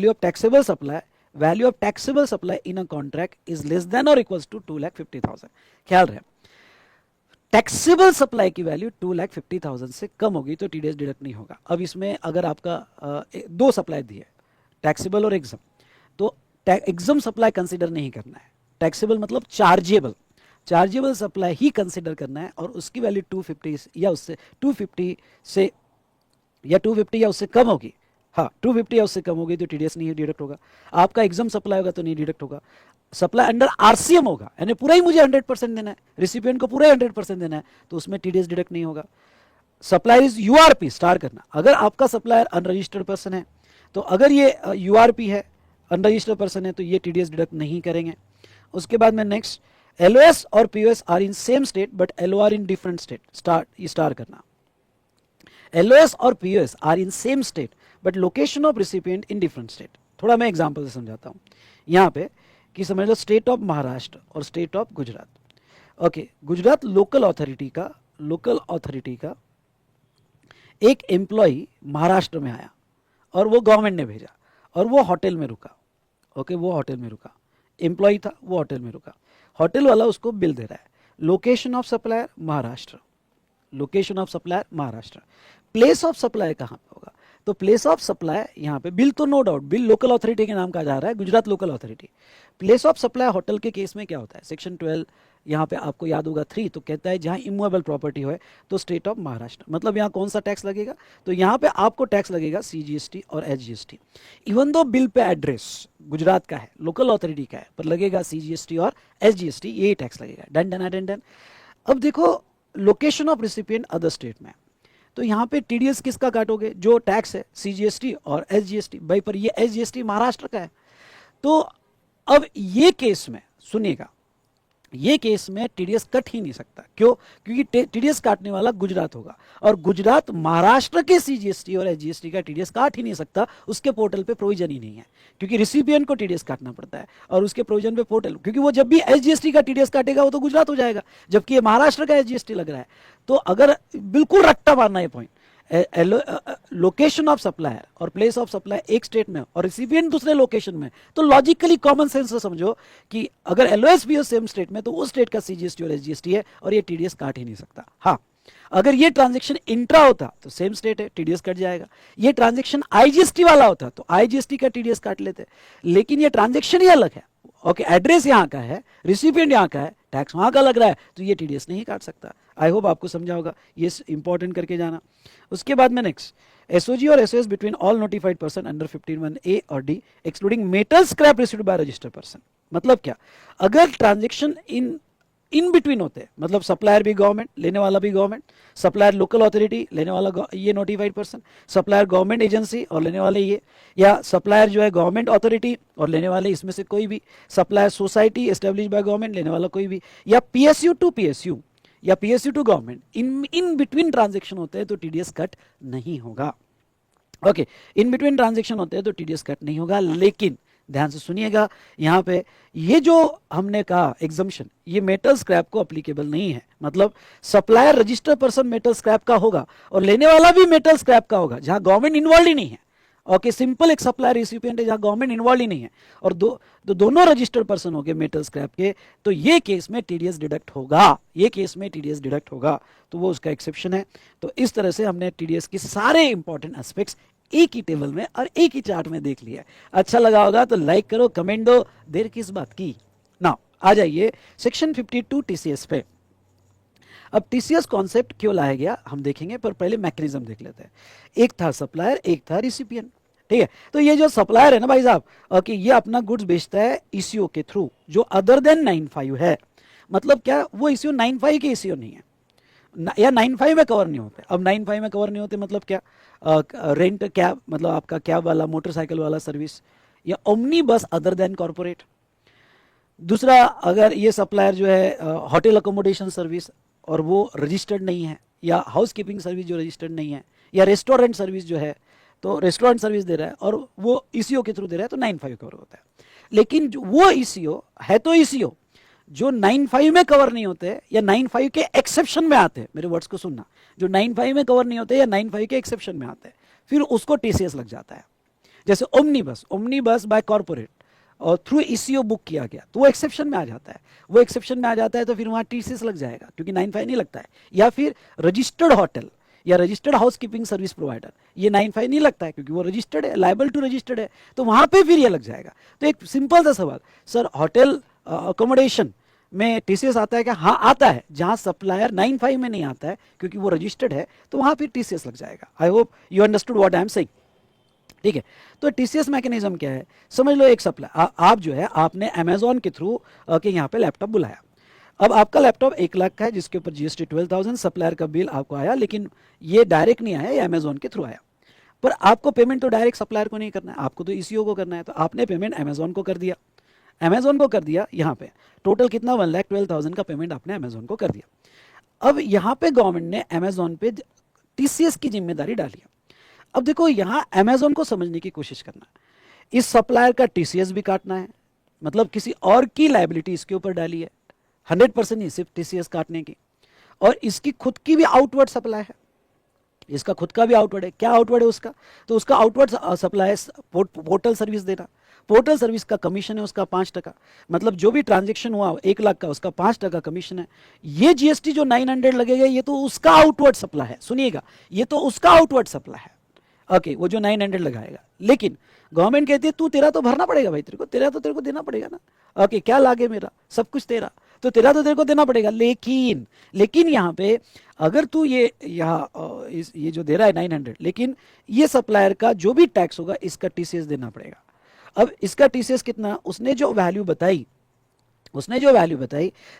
of taxable supply, value of taxable supply in a contract is less than और इक्वल्स टू 2,50,000। ख्याल रहे, टैक्सेबल सप्लाई की वैल्यू 2,50,000 से कम होगी तो टीडीएस डिडक्ट नहीं होगा। अब इसमें अगर आपका दो सप्लाई दी है, टैक्सेबल और एग्जाम, तो एग्जाम सप्लाई कंसीडर नहीं करना है, टैक्सेबल मतलब चार्जेबल सप्लाई ही कंसीडर करना है, और उसकी वैल्यू 250 या उससे 250 से या 250 या उससे कम होगी। हाँ, 250 या उससे कम होगी तो टीडीएस नहीं डिडक्ट होगा। आपका एग्जाम सप्लाई होगा तो नहीं डिडक्ट होगा। सप्लाई अंडर आरसीएम होगा, यानी पूरा ही मुझे 100% देना है, रिसिपिएंट को पूरा ही 100% देना है, तो उसमें टीडीएस डिडक्ट नहीं होगा। सप्लाई इज यूआरपी स्टार करना, अगर आपका सप्लायर अनरजिस्टर्ड पर्सन है तो अगर ये यूआरपी है, अनरजिस्टर्ड पर्सन है, तो ये टीडीएस डिडक्ट नहीं करेंगे। उसके बाद में नेक्स्ट, एलओएस और POS are in same state but LOR in different state, star करना। एलओएस और POS are in same state but location of recipient in different state. थोड़ा मैं एग्जांपल से समझाता हूं यहाँ पे कि समझ लो स्टेट ऑफ महाराष्ट्र और state of Gujarat. Okay, Gujarat local authority का एक एम्प्लॉय महाराष्ट्र में आया और वो गवर्नमेंट ने भेजा और वो होटल में रुका। ओके, वो होटल में रुका, एम्प्लॉय था, वो होटल में रुका, होटल वाला उसको बिल दे रहा है। Location of supplier Maharashtra, location of supplier Maharashtra. Place of supply कहाँ पे होगा, तो प्लेस ऑफ सप्लाई यहाँ पे, बिल तो no doubt bill local authority के नाम का जा रहा है, Gujarat local authority. Place of supply hotel के केस में क्या होता है, सेक्शन 12 यहाँ पे आपको याद होगा 3, तो कहता है जहाँ इमूवेबल प्रॉपर्टी हो तो स्टेट ऑफ महाराष्ट्र। मतलब यहाँ कौन सा टैक्स लगेगा, तो यहाँ पे आपको टैक्स लगेगा सीजीएसटी और HGST. Even though bill pay address Gujarat का है, लोकल अथॉरिटी का है, पर लगेगा सीजीएसटी और एचजीएसटी, यही टैक्स लगेगा। Done done done done. अब देखो location of recipient other state में, तो यहाँ पे टीडीएस किसका काटोगे, जो टैक्स है सीजीएसटी और एसजीएसटी। भाई पर ये एसजीएसटी महाराष्ट्र का है, तो अब ये केस में सुनिएगा, ये केस में टीडीएस कट ही नहीं सकता। क्यों, क्योंकि टीडीएस काटने वाला गुजरात होगा और गुजरात महाराष्ट्र के सीजीएसटी और एसजीएसटी का टीडीएस काट ही नहीं सकता, उसके पोर्टल पे प्रोविजन ही नहीं है, क्योंकि रिसिपिएंट को टीडीएस काटना पड़ता है और उसके प्रोविजन पे पोर्टल, क्योंकि वो जब भी एसजीएसटी का टीडीएस काटेगा वो तो गुजरात हो जाएगा, जबकि ये महाराष्ट्र का एसजीएसटी लग रहा है। तो अगर बिल्कुल रट्टा मारना है पॉइंट, लोकेशन ऑफ सप्लायर और प्लेस ऑफ सप्लाई एक स्टेट में और रिसिपिएंट दूसरे लोकेशन में, तो लॉजिकली कॉमन सेंस से समझो कि अगर एलओएस भी हो सेम स्टेट में तो उस स्टेट का सीजीएसटी और एसजीएसटी है और ये टीडीएस काट ही नहीं सकता। हाँ, अगर ये ट्रांजैक्शन इंट्रा होता तो सेम स्टेट है, टीडीएस कट जाएगा। ये ट्रांजैक्शन आईजीएसटी वाला होता तो आईजीएसटी का टीडीएस काट लेते, लेकिन ये ट्रांजैक्शन ही अलग है। ओके, एड्रेस यहाँ का है, रिसिपिएंट यहाँ का है, टैक्स वहाँ का लग रहा है, तो ये टीडीएस नहीं काट सकता। आई होप आपको समझा होगा, ये इंपॉर्टेंट करके जाना। उसके बाद में नेक्स्ट, एसओजी और SOS between all notified person under 15(1)(a) और D excluding metal scrap received by registered person. मतलब क्या, अगर ट्रांजैक्शन इन बिटवीन होते हैं, मतलब सप्लायर भी गवर्नमेंट, लेने वाला भी गवर्नमेंट, सप्लायर लोकल अथॉरिटी, लेने वाला ये notified person, supplier government agency और लेने वाले ये, या सप्लायर जो है गवर्नमेंट अथॉरिटी और लेने वाले इसमें से कोई भी, supplier society establish by government, लेने वाला कोई भी, या पीएसयू टू पीएसयू या PSU to government, in between transaction होते हैं तो टीडीएस कट नहीं होगा। ओके, इन बिटवीन ट्रांजेक्शन होते हैं तो टीडीएस कट नहीं होगा, लेकिन ध्यान से सुनिएगा, यहाँ पे ये जो हमने कहा एग्जम्पशन, ये मेटल स्क्रैप को अप्लीकेबल नहीं है। मतलब supplier registered person metal scrap का होगा और लेने वाला भी मेटल स्क्रैप का होगा जहां गवर्नमेंट इन्वॉल्व ही नहीं है। ओके, सिंपल एक सप्लायर रिसिपिएंट है जहां गवर्नमेंट इन्वॉल्व ही नहीं है और दोनों रजिस्टर्ड पर्सन हो गए मेटल स्क्रैप के, तो ये केस में टीडीएस डिडक्ट होगा, ये केस में टीडीएस डिडक्ट होगा, तो वो उसका एक्सेप्शन है। तो इस तरह से हमने टीडीएस के सारे इंपॉर्टेंट एस्पेक्ट्स एक ही टेबल में और एक ही चार्ट में देख लिया। अच्छा लगा होगा तो लाइक करो, कमेंट दो, देर किस बात की। नाउ आ जाइए सेक्शन 52 टीसीएस पे। अब टीसीएस कॉन्सेप्ट क्यों लाया गया हम देखेंगे, पर पहले मैकेनिज्म देख लेते हैं। एक था सप्लायर, एक था रिसिपिएंट, ठीक है। तो ये जो सप्लायर है ना भाई साहब, कि ये अपना गुड्स बेचता है ईसीओ के थ्रू जो अदर देन 95 है। मतलब क्या, वो ईसीओ 95 के ईसीओ नहीं है या 95 में कवर नहीं होते। अब 95 में कवर नहीं होते मतलब क्या, रेंट कैब, मतलब आपका कैब वाला, मोटरसाइकिल वाला सर्विस, या ओमनी बस अदर देन कॉर्पोरेट। दूसरा, अगर ये सप्लायर जो है होटल अकोमोडेशन सर्विस और वो रजिस्टर्ड नहीं है, या हाउस कीपिंग सर्विस जो रजिस्टर्ड नहीं है, या रेस्टोरेंट सर्विस जो है, तो रेस्टोरेंट सर्विस दे रहा है और वो ईसीओ के थ्रू दे रहा है, तो 95 कवर होता है। लेकिन वो ईसीओ है तो ईसीओ जो 95 में कवर नहीं होते या 95 के एक्सेप्शन में आते हैं, मेरे वर्ड्स को सुनना, जो 95 में कवर नहीं होते या 95 के एक्सेप्शन में आते हैं, फिर उसको टीसीएस लग जाता है। जैसे ओमनी बस बाय कॉर्पोरेट और थ्रू ईसीओ बुक किया गया, तो वो एक्सेप्शन में आ जाता है। वो एक्सेप्शन में आ जाता है तो फिर वहां टीसीएस लग जाएगा, क्योंकि 95 नहीं लगता है। या फिर रजिस्टर्ड होटल या registered house keeping service provider, ये 95 नहीं लगता है क्योंकि वो रजिस्टर्ड है, लायबल टू रजिस्टर्ड है, तो वहां पे फिर ये लग जाएगा। तो एक सिंपल सा सवाल, सर होटल अकोमोडेशन में टीसीएस आता है क्या? हाँ आता है, जहां सप्लायर 95 में नहीं आता है क्योंकि वो रजिस्टर्ड है, तो वहां फिर टीसीएस लग जाएगा। I hope you understood what I am saying. ठीक है, तो टीसीएस मैकेनिज्म क्या है, समझ लो एक सप्लाई, आप जो है आपने अमेजोन के थ्रू के यहाँ पे लैपटॉप बुलाया। अब आपका लैपटॉप 1 लाख का है, जिसके ऊपर जीएसटी 12,000, सप्लायर का बिल आपको आया, लेकिन ये डायरेक्ट नहीं आया, ये अमेजोन के थ्रू आया। पर आपको पेमेंट तो डायरेक्ट सप्लायर को नहीं करना है, आपको तो ईसीओ को करना है, तो आपने पेमेंट अमेजोन को कर दिया। अमेजोन को कर दिया, यहाँ पे टोटल कितना, 1,12,000 का पेमेंट आपने अमेजोन को कर दिया। अब यहाँ पे गवर्नमेंट ने अमेजोन पे टीसीएस की जिम्मेदारी डाली है। अब देखो, यहाँ अमेजोन को समझने की कोशिश करना है, इस सप्लायर का टीसीएस भी काटना है, मतलब किसी और की लायबिलिटी इसके ऊपर डाली है, 100% नहीं, सिर्फ टीसीएस काटने की, और इसकी खुद की भी आउटवर्ड सप्लाई है, इसका खुद का भी आउटवर्ड है। क्या आउटवर्ड है उसका? तो उसका आउटवर्ड सप्लाई पोर्टल सर्विस देना। पोर्टल सर्विस का कमीशन है उसका 5%, मतलब जो भी ट्रांजेक्शन हुआ 1 लाख का, उसका 5% कमीशन है। ये जीएसटी जो 900 लगेगा, ये तो उसका आउटवर्ड सप्लाई है, सुनिएगा, ये तो उसका आउटवर्ड सप्लाई है। ओके, वो जो 900 लगाएगा, लेकिन गवर्नमेंट कहती है तू, तेरा तो भरना पड़ेगा भाई, तेरे को देना पड़ेगा ना। ओके, क्या लागे मेरा, सब कुछ तेरा, तो तेरा तो तेरे को देना पड़ेगा। लेकिन यहाँ पे अगर तू ये जो दे रहा है 900, लेकिन ये सप्लायर का जो भी टैक्स होगा इसका टीसीएस देना पड़ेगा। अब इसका टीसीएस कितना, उसने जो वैल्यू बताई,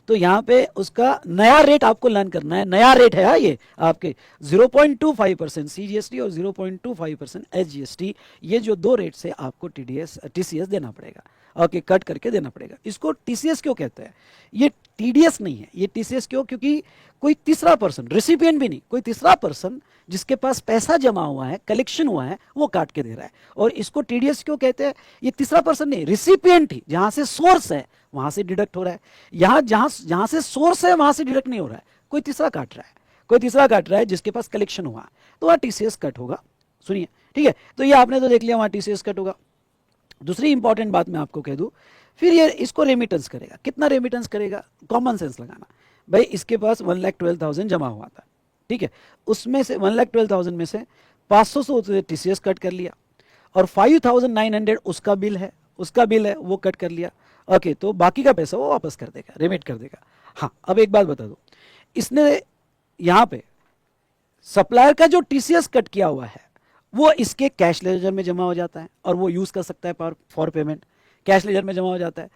तो यहाँ पे उसका नया रेट आपको लर्न करना है। नया रेट है ये आपके 0.25% सीजीएसटी और 0.25% एसजीएसटी, ये जो 2 रेट से आपको टीसीएस देना पड़ेगा। ओके, कट करके देना पड़ेगा। इसको टीसीएस क्यों कहते हैं? ये टीडीएस नहीं है, ये टीसीएस क्यों? क्योंकि कोई तीसरा पर्सन, रेसिपिएंट भी नहीं, कोई तीसरा पर्सन जिसके पास पैसा जमा हुआ है, कलेक्शन हुआ है, वो काट के दे रहा है। और इसको टीडीएस क्यों कहते हैं? ये तीसरा पर्सन नहीं, रेसिपिएंट ही, जहां से सोर्स है वहां से डिडक्ट हो रहा है। यहां जहां से सोर्स है वहां से डिडक्ट नहीं हो रहा है, कोई तीसरा काट रहा है, जिसके पास कलेक्शन हुआ, तो वहां टीसीएस कट होगा। सुनिए, ठीक है, तो ये आपने तो देख लिया, वहां टीसीएस कट होगा। दूसरी इंपॉर्टेंट बात मैं आपको कह दूं, फिर ये इसको रेमिटेंस करेगा। कितना रेमिटेंस करेगा? कॉमन सेंस लगाना भाई, इसके पास 1,12,000 जमा हुआ था, ठीक है, उसमें से 1,12,000 में से 500 से टीसीएस कट कर लिया, और 5,900 उसका बिल है, वो कट कर लिया। ओके, तो बाकी का पैसा वो वापस कर देगा, रेमिट कर देगा। हाँ, अब एक बात बता दो, इसने यहाँ पे सप्लायर का जो टीसीएस कट किया हुआ है, वो इसके कैश लेजर में जमा हो जाता है, और वो यूज कर सकता है फॉर पेमेंट, कैश लेजर में जमा हो जाता है।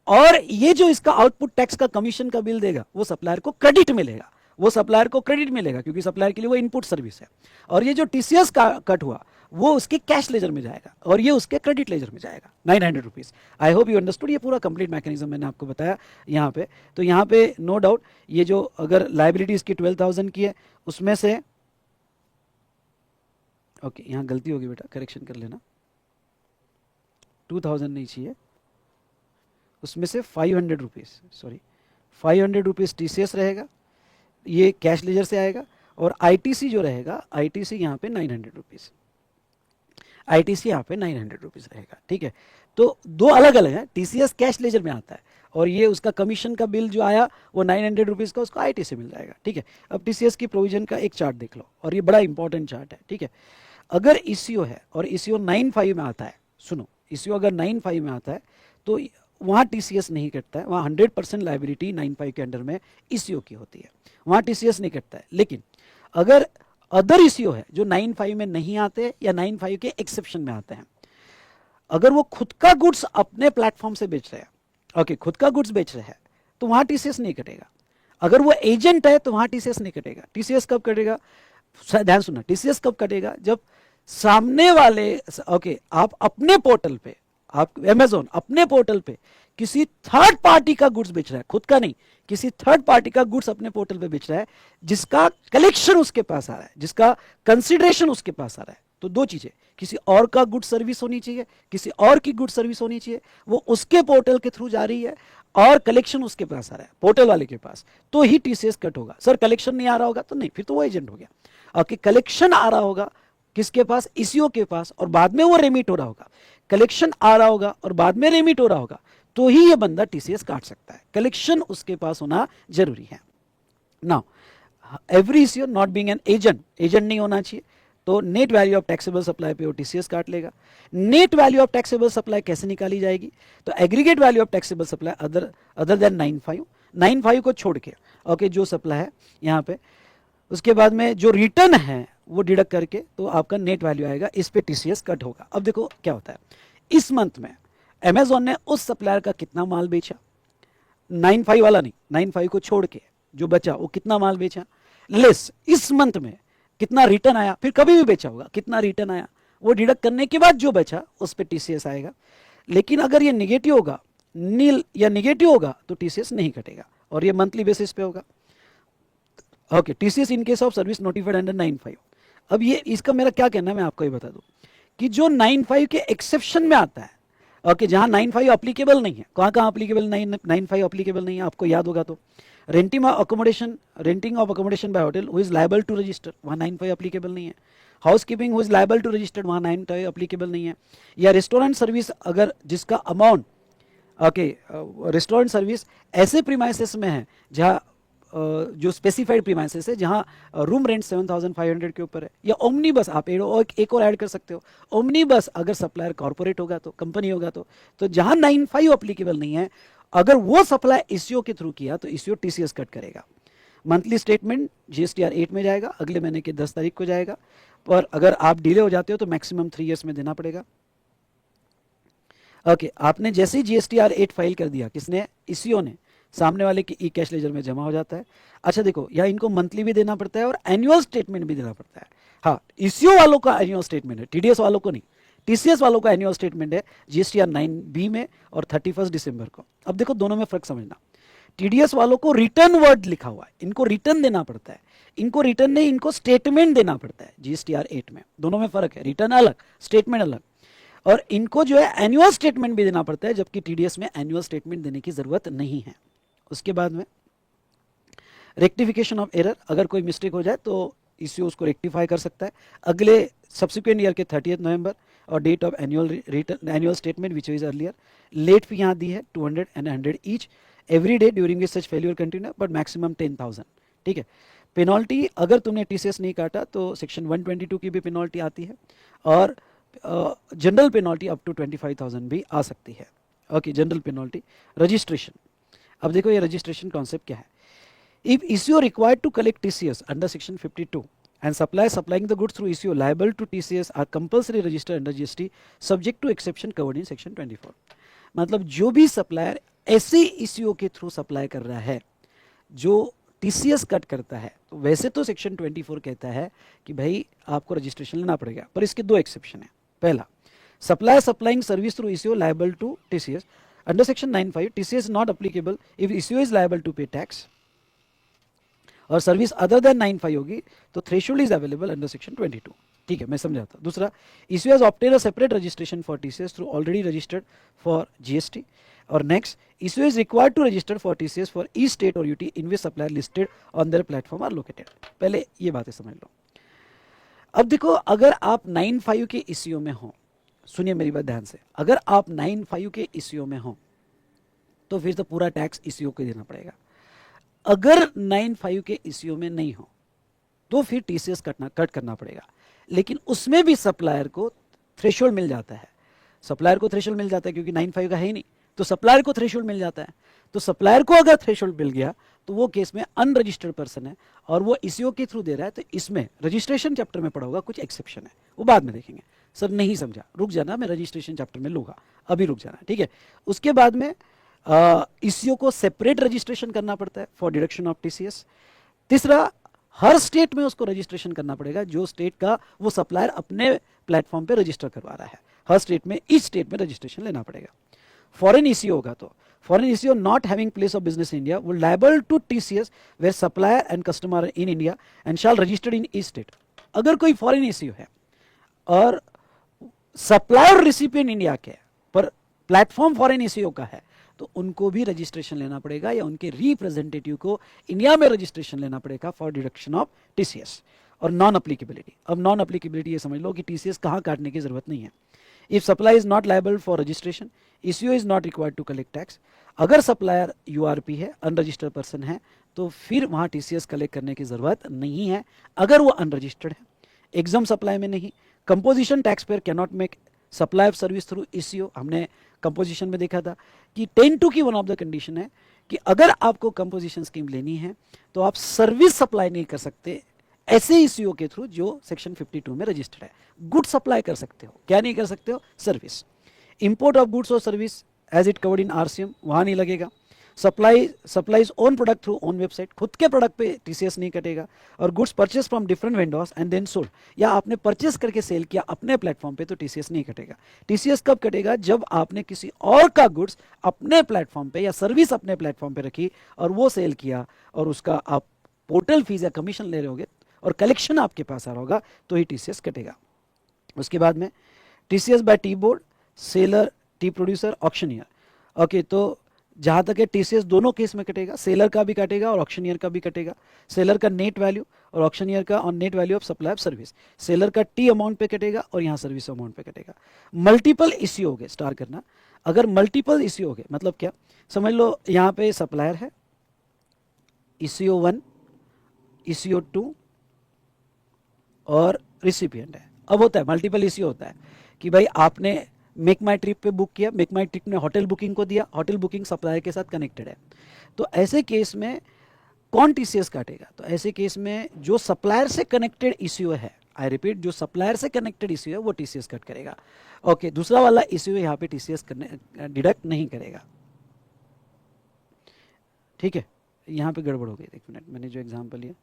और ये जो इसका आउटपुट टैक्स का कमीशन का बिल देगा, वो सप्लायर को क्रेडिट मिलेगा, क्योंकि सप्लायर के लिए वो इनपुट सर्विस है। और ये जो टीसीएस का कट हुआ, वो उसके कैश लेजर में जाएगा, और ये उसके क्रेडिट लेजर में जाएगा, 900 rupees. I hope you understood, ये पूरा कंप्लीट मैकेनिज्म मैंने आपको बताया यहाँ पे। तो यहाँ पे नो डाउट, ये जो अगर लाइबिलिटी इसकी 12,000 की है, उसमें से, ओके, यहाँ गलती होगी बेटा, करेक्शन कर लेना, 2,000 नहीं चाहिए, उसमें से 500 रुपीज़, सॉरी 500 रुपीज़ टीसीएस रहेगा, ये कैश लेजर से आएगा। और आईटीसी जो रहेगा, आईटीसी यहाँ पे 900 रुपीज़, आईटीसी यहाँ पे 900 रुपीज़ रहेगा, ठीक है। तो दो अलग अलग है, टीसीएस कैश लेजर में आता है, और ये उसका कमीशन का बिल जो आया वो 900 रुपीज़ का, उसको आईटीसी मिल जाएगा, ठीक है। अब टीसीएस की प्रोविजन का एक चार्ट देख लो, और ये बड़ा इंपॉर्टेंट चार्ट है, ठीक है। अगर ईसीओ है और ईसीओ 95 में आता है, सुनो, ईसीओ अगर 95 में आता है तो वहाँ टीसीएस नहीं कटता है, वहाँ 100% लाइबिलिटी 95 के अंडर में ईसीओ की होती है, वहाँ टीसीएस नहीं कटता है। लेकिन अगर अदर ईसीओ है जो 95 में नहीं आते या 95 के एक्सेप्शन में आते हैं, अगर वो खुद का गुड्स अपने प्लेटफॉर्म से बेच रहे हैं, ओके, खुद का गुड्स बेच रहे हैं, तो तो वहां टीसीएस नहीं कटेगा। अगर वो एजेंट है तो वहां टीसीएस नहीं कटेगा। टीसीएस कब कटेगा, ध्यान सुनना, टीसीएस कब कटेगा, जब सामने वाले, ओके, आप अपने पोर्टल पे, आप अमेज़न अपने पोर्टल पे किसी थर्ड पार्टी का गुड्स बेच रहा है, खुद का नहीं, किसी थर्ड पार्टी का गुड्स अपने पोर्टल पे बेच रहा है, जिसका कलेक्शन उसके पास आ रहा है, जिसका कंसिडरेशन उसके पास आ रहा है। तो दो चीजें, किसी और का गुड सर्विस होनी चाहिए, किसी और की गुड सर्विस होनी चाहिए, वो उसके पोर्टल के थ्रू जा रही है और कलेक्शन उसके पास आ रहा है, पोर्टल वाले के पास, तो ही टीसीएस कट होगा। सर कलेक्शन नहीं आ रहा होगा तो नहीं, फिर तो वो एजेंट हो गया। और कलेक्शन आ रहा होगा किसके पास, ईसीओ के पास, और बाद में वो रेमिट हो रहा होगा। कलेक्शन आ रहा होगा और बाद में रेमिट हो रहा होगा, तो ही ये बंदा टीसीएस काट सकता है। कलेक्शन उसके पास होना जरूरी है। Now every eco not being an agent, agent नहीं होना चाहिए, तो net value of taxable supply पे वो टीसीएस काट लेगा। Net value of taxable supply कैसे निकाली जाएगी, तो aggregate value of taxable supply other than 95 को छोड़ के, ओके, जो सप्लाई है यहाँ पे, उसके बाद में जो रिटर्न है वो डिडक्ट करके तो आपका नेट वैल्यू आएगा, इस पे टीसीएस कट होगा। अब देखो क्या होता है, इस मंथ में अमेज़न ने उस सप्लायर का कितना माल बेचा, 95 वाला नहीं, 95 को छोड़ के जो बचा वो कितना माल बेचा, लेस इस मंथ में कितना रिटर्न आया, फिर कभी भी बेचा होगा कितना रिटर्न आया, वो डिडक्ट करने के बाद जो बचा उस पे टीसीएस आएगा। लेकिन अगर ये निगेटिव होगा, नील या निगेटिव होगा, तो टीसीएस नहीं कटेगा और ये मंथली बेसिस पे होगा। Okay, TCS in case of service notified under 95। अब ये इसका मेरा क्या कहना है, मैं आपको ये बता दूं कि जो 95 के एक्सेप्शन में आता है, ओके, जहां 95 अप्लीकेबल नहीं है, कहां कहां अप्लीकेबल नहीं, 95 अप्लीकेबल नहीं है, आपको याद होगा तो renting of accommodation by hotel who is liable to register, वहां 95 अप्लीकेबल नहीं है। House keeping who is liable to registered, वहां 95 अप्लीकेबल नहीं है। या रेस्टोरेंट सर्विस, अगर जिसका अमाउंट, ओके, रेस्टोरेंट सर्विस ऐसे प्रीमाइसेस में है जहां जो स्पेसिफाइड प्रीमाइसेस है, जहां रूम रेंट 7,500 के ऊपर है, या ओमनी बस, आप एक और ऐड कर सकते हो, ओमनी बस अगर सप्लायर कॉर्पोरेट होगा तो, कंपनी होगा तो जहां 95 अप्लीकेबल नहीं है, अगर वो सप्लाई ईसीओ के थ्रू किया तो ईसीओ टीसीएस कट करेगा। मंथली स्टेटमेंट जीएसटीआर 8 में जाएगा, अगले महीने के 10 तारीख को जाएगा, और अगर आप डिले हो जाते हो तो मैक्सिमम 3 ईयर्स में देना पड़ेगा। ओके, आपने जैसे ही जीएसटीआर 8 फाइल कर दिया, किसने, ईसीओ ने, सामने वाले की ई कैश लेजर में जमा हो जाता है। अच्छा देखो, या इनको मंथली भी देना पड़ता है और एनुअल स्टेटमेंट भी देना पड़ता है। हाँ, ईसीओ वालों का एनुअल स्टेटमेंट है, टीडीएस वालों को नहीं। टीसीएस वालों का एनुअल स्टेटमेंट है जीएसटीआर 9B में और 31 दिसंबर को। अब देखो दोनों में फर्क समझना, टीडीएस वालों को रिटर्न वर्ड लिखा हुआ है, इनको रिटर्न देना पड़ता है, इनको रिटर्न नहीं, इनको स्टेटमेंट देना पड़ता है जीएसटीआर 8 में। दोनों में फर्क है, रिटर्न अलग, स्टेटमेंट अलग। और इनको जो है एनुअल स्टेटमेंट भी देना पड़ता है, जबकि टीडीएस में एनुअल स्टेटमेंट देने की जरूरत नहीं है। उसके बाद में रेक्टिफिकेशन ऑफ एरर, अगर कोई मिस्टेक हो जाए तो ईसीओ उसको रेक्टिफाई कर सकता है अगले सब्सिक्वेंट ईयर के 30 नवंबर, और date of annual statement which is earlier. Late fee यहाँ दी है 200 and 100 each every day during which such failure continue, but maximum 10,000। ठीक है, पेनल्टी अगर तुमने टीसीएस नहीं काटा तो सेक्शन 122 की भी पेनल्टी आती है, और जनरल पेनल्टी अप टू 25,000 भी आ सकती है। Okay, general penalty. रजिस्ट्रेशन, अब देखो ये रजिस्ट्रेशन कॉन्सेप्ट क्या है। If ECO required to collect TCS under section 52 and suppliers supplying the goods through ECO liable to TCS are compulsory registered under GST subject to exception covered in section 24। मतलब जो भी supplier ऐसे ECO के through supply कर रहा है जो TCS cut करता है, तो वैसे तो सेक्शन 24 कहता है कि भाई आपको रजिस्ट्रेशन लेना पड़ेगा, पर इसके दो एक्सेप्शन है। पहला, supplier supplying service through ECO liable to TCS under section 95 TCS not applicable if ECO is liable to pay tax, और सर्विस अदर देन 95 होगी तो threshold is available under section 22। ठीक है, मैं समझाता हूं। दूसरा, ECO has obtain a separate registration for TCS through already registered for GST. और next, ECO is required to register for TCS for each state और UT in which supplier listed on their platform are located. पहले ये बातें समझ लो। अब देखो, अगर आप 95 के ईसीओ में हो, सुनिए मेरी बात ध्यान से, अगर आप 95 के ईसीओ में हो तो फिर तो पूरा टैक्स ईसीओ को देना पड़ेगा। अगर 95 के ईसीओ में नहीं हो तो फिर टीसीएस कट करना पड़ेगा, लेकिन उसमें भी सप्लायर को थ्रेशोल्ड मिल जाता है। सप्लायर को थ्रेशोल्ड मिल जाता है क्योंकि 95 का है ही नहीं, तो सप्लायर को थ्रेशोल्ड मिल जाता है। तो सप्लायर को अगर थ्रेशोल्ड मिल गया तो वो केस में अनरजिस्टर्ड पर्सन है और वो ईसीओ के थ्रू दे रहा है, तो इसमें रजिस्ट्रेशन चैप्टर में पढ़ा होगा, कुछ एक्सेप्शन है, वो बाद में देखेंगे। सर नहीं समझा, रुक जाना, मैं रजिस्ट्रेशन चैप्टर में लूंगा, अभी रुक जाना। ठीक है, उसके बाद में ईसीओ को सेपरेट रजिस्ट्रेशन करना पड़ता है फॉर डिडक्शन ऑफ टीसीएस। तीसरा, हर स्टेट में उसको रजिस्ट्रेशन करना पड़ेगा जो स्टेट का वो सप्लायर अपने प्लेटफॉर्म पे रजिस्टर करवा रहा है। हर स्टेट में, ईच स्टेट में रजिस्ट्रेशन लेना पड़ेगा। फॉरेन ईसीओ होगा तो foreign ECO not having place of business in India will liable to TCS where supplier and customer in India and shall registered in each state. अगर कोई foreign eco है और supplier recipient India के पर platform foreign eco का है तो उनको भी रजिस्ट्रेशन लेना पड़ेगा या उनके रिप्रेजेंटेटिव को इंडिया में रजिस्ट्रेशन लेना पड़ेगा फॉर डिडक्शन ऑफ टीसीएस। और नॉन अप्लीकेबिलिटी, अब नॉन अप्लीकेबिलिटी ये समझ लो कि टीसीएस कहाँ काटने की जरूरत नहीं है। If supply is not liable for registration, ECO is not required to collect tax. अगर सप्लायर यूआरपी है, अनरजिस्टर्ड पर्सन है, तो फिर वहाँ टीसीएस कलेक्ट करने की जरूरत नहीं है अगर वो अनरजिस्टर्ड है। एग्जाम सप्लाई में नहीं। Composition tax payer can not make supply of service through eco. हमने कंपोजिशन में देखा था कि 10(2) की वन ऑफ द कंडीशन है कि अगर आपको कंपोजिशन स्कीम लेनी है तो आप सर्विस सप्लाई नहीं कर सकते ऐसे ईसीओ के थ्रू जो सेक्शन 52 में रजिस्टर्ड है। गुड सप्लाई कर सकते हो, क्या नहीं कर सकते हो? सर्विस। इंपोर्ट ऑफ गुड्स और service as it covered in RCM, वहां नहीं लगेगा। Supplies own product through own website, खुद के प्रोडक्ट पे टीसीएस नहीं कटेगा। और goods purchase from different vendors and then sold, या आपने परचेस करके सेल किया अपने प्लेटफॉर्म पे तो टीसीएस नहीं कटेगा। टीसीएस कब कटेगा? जब आपने किसी और का गुड्स अपने प्लेटफॉर्म पे या सर्विस अपने प्लेटफॉर्म पे रखी और वो सेल किया और उसका आप पोर्टल फीस या कमीशन ले रहे होगे और कलेक्शन आपके पास आ रहा होगा तो ही टीसीएस कटेगा। उसके बाद में TCS by tea board, seller, tea producer, auctioneer. Okay, तो जहां तक है टीसीएस दोनों केस में कटेगा, सेलर का भी कटेगा और ऑक्शनियर का भी कटेगा। सेलर का नेट वैल्यू और ऑक्शनियर का on net value of supply of service. Seller का टी अमाउंट पे कटेगा और यहाँ सर्विस अमाउंट पे कटेगा। मल्टीपल इश्यू हो गए, स्टार करना। अगर मल्टीपल इश्यू हो गए मतलब क्या? समझ लो यहाँ पे सप्लायर है, ईसीओ 1, ईसीओ 2 और रिसिपिएंट है। अब होता है मल्टीपल इश्यू होता है कि भाई आपने मेक माई ट्रिप पे बुक किया, मेक माई ट्रिप ने होटल बुकिंग को दिया, होटल बुकिंग सप्लायर के साथ कनेक्टेड है। तो ऐसे केस में कौन टीसीएस काटेगा? तो ऐसे केस में जो सप्लायर से कनेक्टेड इश्यू है, आई रिपीट, जो सप्लायर से कनेक्टेड इश्यू है वो टीसीएस कट करेगा। ओके, दूसरा वाला इश्यू यहाँ पे टीसीएस डिडक्ट नहीं करेगा। ठीक है, यहाँ पे गड़बड़ हो गई, एक मिनट, मैंने जो एग्जाम्पल लिया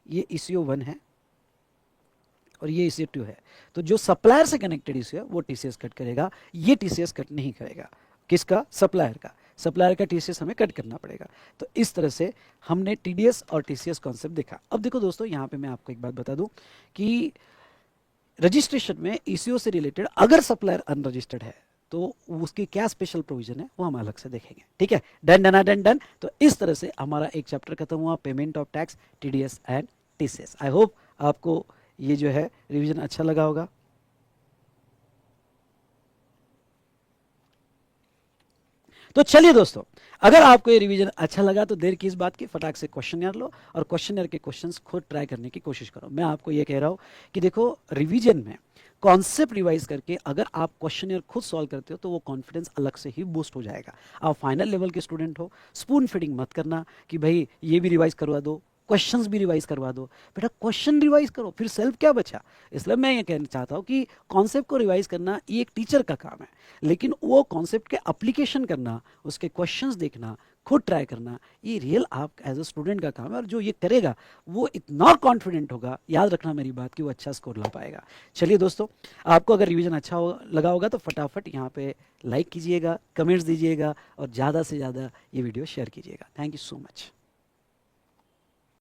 ये इश्यू 1 है और ये इश्यू 2 है। तो जो सप्लायर से कनेक्टेड इश्यू है वो टीसीएस कट करेगा, ये टीसीएस कट नहीं करेगा। किसका? सप्लायर का। सप्लायर का टीसीएस हमें कट करना पड़ेगा। तो इस तरह से हमने टीडीएस और टीसीएस कॉन्सेप्ट देखा। अब देखो दोस्तों, यहाँ पे मैं आपको एक बात बता दूं कि रजिस्ट्रेशन में ईसीओ से रिलेटेड अगर सप्लायर अनरजिस्टर्ड है तो उसकी क्या स्पेशल प्रोविजन है वो हम अलग से देखेंगे। ठीक है, डन डन डन डन। तो इस तरह से हमारा एक चैप्टर खत्म हुआ, payment of tax, TDS and TCS. I hope आपको ये जो है रिवीजन अच्छा लगा होगा। तो चलिए दोस्तों, अगर आपको ये रिवीजन अच्छा लगा तो देर की इस बात की, फटाक से क्वेश्चन लो और क्वेश्चन के क्वेश्चंस खुद ट्राई करने की कोशिश करो। मैं आपको ये कह रहा हूं कि देखो, रिवीजन में कॉन्सेप्ट रिवाइज करके अगर आप क्वेश्चन खुद सॉल्व करते हो तो वो कॉन्फिडेंस अलग से ही बूस्ट हो जाएगा। आप फाइनल लेवल के स्टूडेंट हो, स्पून फीडिंग मत करना कि भाई ये भी रिवाइज करवा दो, क्वेश्चंस भी रिवाइज करवा दो। बेटा क्वेश्चन रिवाइज करो, फिर सेल्फ क्या बचा। इसलिए मैं ये कहना चाहता हूँ कि कॉन्सेप्ट को रिवाइज करना ये एक टीचर का काम है, लेकिन वो कॉन्सेप्ट के एप्लीकेशन करना, उसके क्वेश्चंस देखना, खुद ट्राई करना, ये रियल आप एज अ स्टूडेंट का काम है। और जो ये करेगा वो इतना कॉन्फिडेंट होगा, याद रखना मेरी बात, कि वो अच्छा स्कोर ला पाएगा। चलिए दोस्तों, आपको अगर रिवीजन अच्छा लगा होगा तो फटाफट यहाँ पे लाइक कीजिएगा, कमेंट्स दीजिएगा और ज़्यादा से ज़्यादा ये वीडियो शेयर कीजिएगा। Thank you so much.